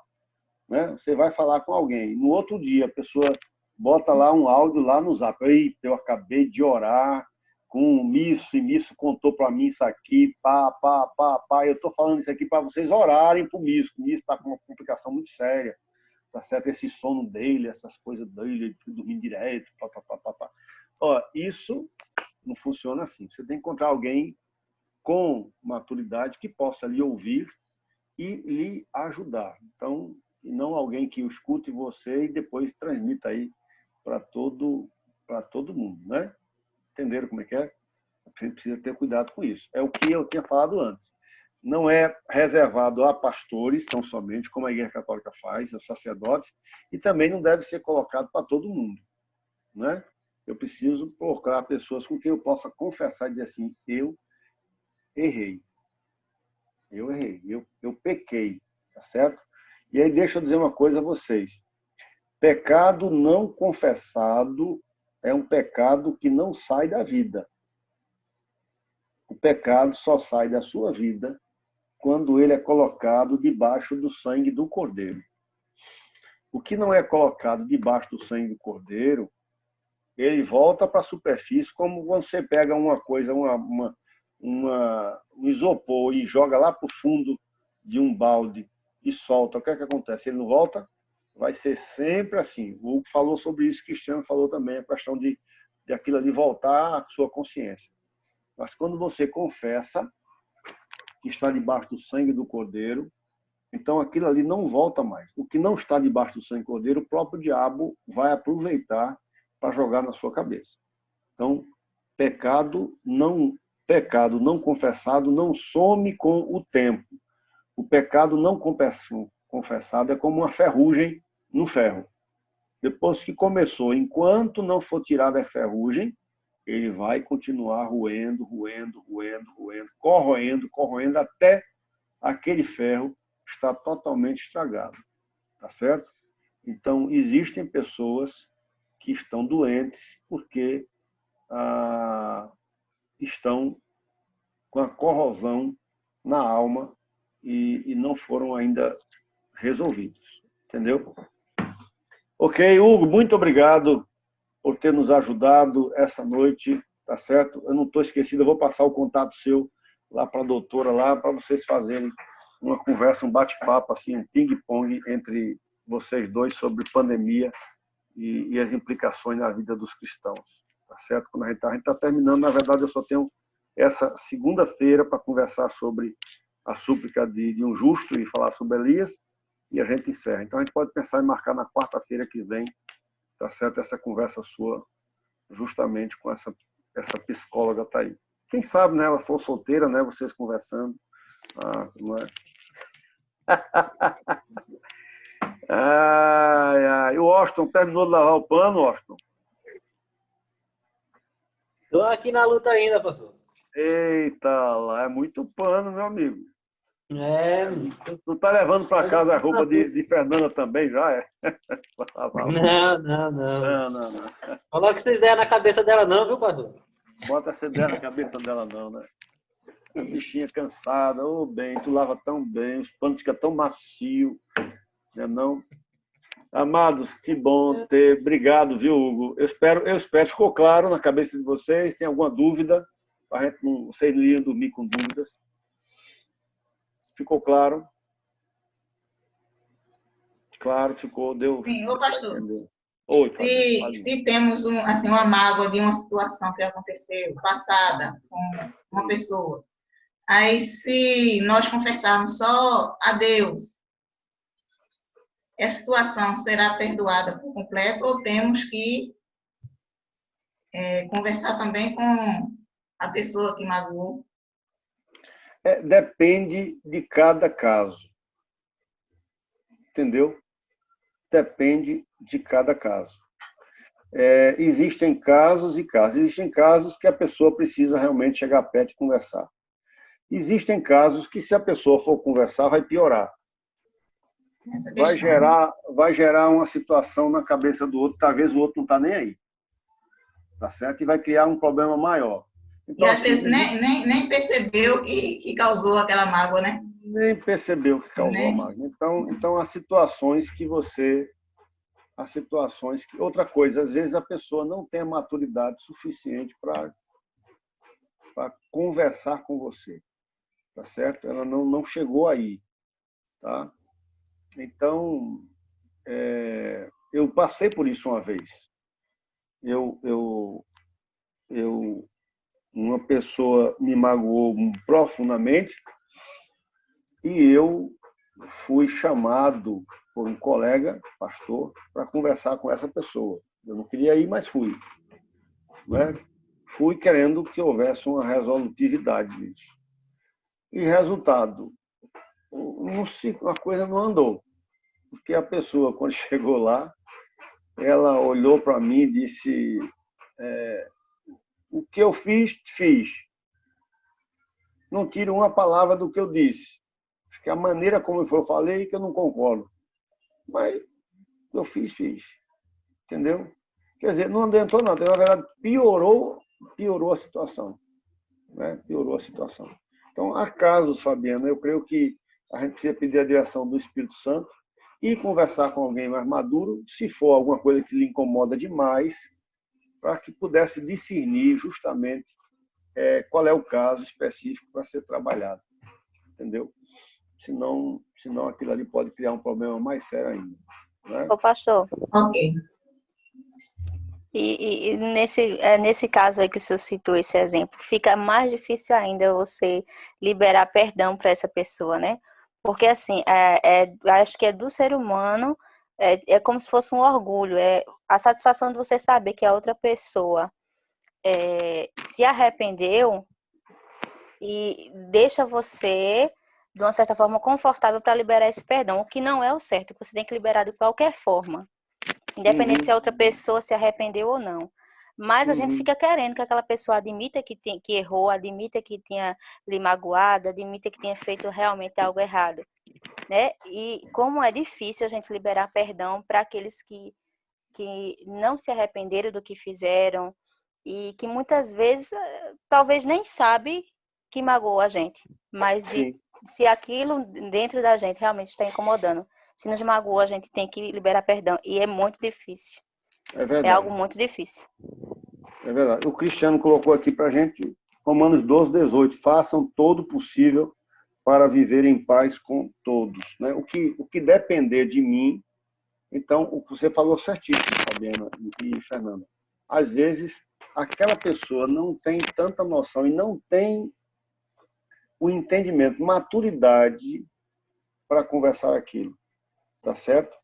[SPEAKER 1] Né? Você vai falar com alguém. No outro dia, a pessoa bota lá um áudio lá no Zap. Eita, eu acabei de orar com Misso, e Misso contou para mim isso aqui, eu estou falando isso aqui para vocês orarem para o Misso. O Misso está com uma complicação muito séria. Tá certo? Esse sono dele, essas coisas dele, dormindo direto, Ó, isso não funciona assim. Você tem que encontrar alguém com maturidade que possa lhe ouvir e lhe ajudar. Então, e não alguém que escute você e depois transmita aí para todo mundo, né? Entenderam como é que é? Você precisa ter cuidado com isso. É o que eu tinha falado antes. Não é reservado a pastores, tão somente, como a Igreja Católica faz, aos sacerdotes, e também não deve ser colocado para todo mundo. né? Eu preciso procurar pessoas com quem eu possa confessar e dizer assim, eu errei, eu pequei, tá certo? E aí deixa eu dizer uma coisa a vocês. Pecado não confessado é um pecado que não sai da vida. O pecado só sai da sua vida quando ele é colocado debaixo do sangue do Cordeiro. O que não é colocado debaixo do sangue do Cordeiro, ele volta para a superfície, como você pega uma coisa, um isopor e joga lá para o fundo de um balde e solta. O que é que acontece? Ele não volta? Vai ser sempre assim. O Hugo falou sobre isso, Cristiano falou também, a questão de aquilo ali voltar à sua consciência. Mas quando você confessa que está debaixo do sangue do Cordeiro, então aquilo ali não volta mais. O que não está debaixo do sangue do Cordeiro, o próprio diabo vai aproveitar para jogar na sua cabeça. Então, pecado não confessado não some com o tempo. O pecado não confessado é como uma ferrugem no ferro. Depois que começou, enquanto não for tirada a ferrugem, ele vai continuar roendo, corroendo, até aquele ferro estar totalmente estragado. Tá certo? Então, existem pessoas que estão doentes porque estão com a corrosão na alma e não foram ainda resolvidos. Entendeu? Ok, Hugo, muito obrigado por ter nos ajudado essa noite, tá certo? Eu não estou esquecido, eu vou passar o contato seu lá para a doutora, lá para vocês fazerem uma conversa, um bate-papo, assim, um ping-pong entre vocês dois sobre pandemia e as implicações na vida dos cristãos, tá certo? Quando a gente está terminando, na verdade, eu só tenho essa segunda-feira para conversar sobre a súplica de um justo e falar sobre Elias, e a gente encerra. Então, a gente pode pensar em marcar na quarta-feira que vem, tá certo? Essa conversa sua, justamente com essa psicóloga tá aí. Quem sabe, né? Ela for solteira, né? Vocês conversando. Não é? Ai, ai. O Austin terminou de lavar o pano, Austin?
[SPEAKER 5] Estou aqui na luta ainda, pastor.
[SPEAKER 1] Eita, lá é muito pano, meu amigo.
[SPEAKER 5] É.
[SPEAKER 1] Tu tá levando para casa a roupa de Fernanda também, já é?
[SPEAKER 5] Não. Coloque essa ideia na cabeça dela não, viu, pastor?
[SPEAKER 1] Bota essa ideia na cabeça dela não, né? A bichinha cansada, ô bem, tu lava tão bem, os panos ficam tão macio, né não? Amados, que bom ter. Obrigado, viu, Hugo? Eu espero, ficou claro na cabeça de vocês. Tem alguma dúvida? A gente vocês não iam dormir com dúvidas. Ficou claro? Claro, ficou, deu.
[SPEAKER 4] Sim, ô pastor.
[SPEAKER 1] Entendeu? Oi,
[SPEAKER 4] se temos assim, uma mágoa de uma situação que aconteceu passada com uma pessoa, aí se nós confessarmos só a Deus, essa situação será perdoada por completo ou temos que conversar também com a pessoa que magoou?
[SPEAKER 1] Depende de cada caso. Entendeu? Depende de cada caso. Existem casos e casos. Existem casos que a pessoa precisa realmente chegar perto e conversar. Existem casos que, se a pessoa for conversar, vai piorar. Vai gerar uma situação na cabeça do outro, talvez o outro não está nem aí. Tá certo? E vai criar um problema maior. Então,
[SPEAKER 4] e às vezes nem percebeu que causou aquela mágoa, né?
[SPEAKER 1] Nem percebeu que causou a mágoa. Então, há situações que outra coisa, às vezes a pessoa não tem a maturidade suficiente para conversar com você. Tá certo? Ela não chegou aí. Tá? Então, eu passei por isso uma vez. Uma pessoa me magoou profundamente e eu fui chamado por um colega, pastor, para conversar com essa pessoa. Eu não queria ir, mas fui. Né? Fui querendo que houvesse uma resolutividade disso. E resultado, a coisa não andou. Porque a pessoa, quando chegou lá, ela olhou para mim e disse, o que eu fiz, fiz. Não tiro uma palavra do que eu disse. Acho que a maneira como eu falei que eu não concordo. Mas eu fiz. Entendeu? Quer dizer, não adiantou nada. Na verdade, piorou a situação. Né? Piorou a situação. Então, há casos, Fabiana, eu creio que a gente precisa pedir a direção do Espírito Santo e conversar com alguém mais maduro, se for alguma coisa que lhe incomoda demais, para que pudesse discernir justamente qual é o caso específico para ser trabalhado. Entendeu? Senão aquilo ali pode criar um problema mais sério ainda. Né?
[SPEAKER 6] Ô, pastor,
[SPEAKER 4] Ok.
[SPEAKER 6] e nesse caso aí que o senhor citou esse exemplo, fica mais difícil ainda você liberar perdão para essa pessoa, né? Porque, assim, acho que é do ser humano, é como se fosse um orgulho, é a satisfação de você saber que a outra pessoa se arrependeu e deixa você, de uma certa forma, confortável para liberar esse perdão, o que não é o certo, que você tem que liberar de qualquer forma, independente se a outra pessoa se arrependeu ou não. Mas a gente fica querendo que aquela pessoa admita que errou, admita que tinha lhe magoado, admita que tinha feito realmente algo errado, né? E como é difícil a gente liberar perdão para aqueles que não se arrependeram do que fizeram e que muitas vezes talvez nem sabe que magoou a gente, mas se aquilo dentro da gente realmente está incomodando, se nos magoou, a gente tem que liberar perdão, e é muito difícil.
[SPEAKER 1] É verdade.
[SPEAKER 6] É algo muito difícil.
[SPEAKER 1] É verdade. O Cristiano colocou aqui para a gente, Romanos 12:18, façam todo o possível para viver em paz com todos. Né? O que depender de mim, então, o que você falou certíssimo, Fabiana e Fernanda. Às vezes, aquela pessoa não tem tanta noção e não tem o entendimento, maturidade para conversar aquilo, tá certo?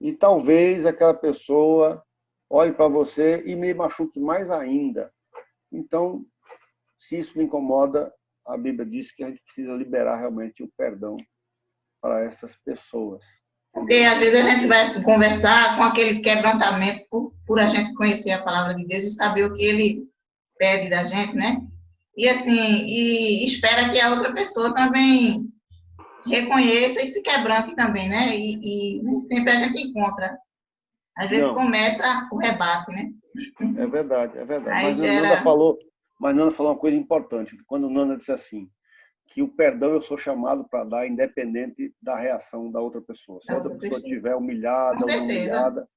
[SPEAKER 1] E talvez aquela pessoa olhe para você e me machuque mais ainda. Então, se isso me incomoda, a Bíblia diz que a gente precisa liberar realmente o perdão para essas pessoas.
[SPEAKER 4] Porque às vezes a gente vai conversar com aquele quebrantamento por a gente conhecer a palavra de Deus e saber o que ele pede da gente, né? E assim, e espera que a outra pessoa também reconheça e se quebrante também, né? E nem sempre a gente encontra. Às vezes começa o rebate, né?
[SPEAKER 1] É verdade, é verdade.
[SPEAKER 4] Aí
[SPEAKER 1] Mas Nanda falou uma coisa importante. Quando Nanda disse assim, que o perdão eu sou chamado para dar independente da reação da outra pessoa. Se a outra pessoa estiver humilhada ou não humilhada,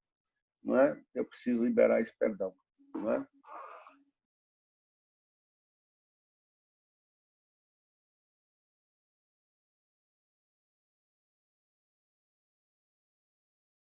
[SPEAKER 1] não é? Eu preciso liberar esse perdão. Não é?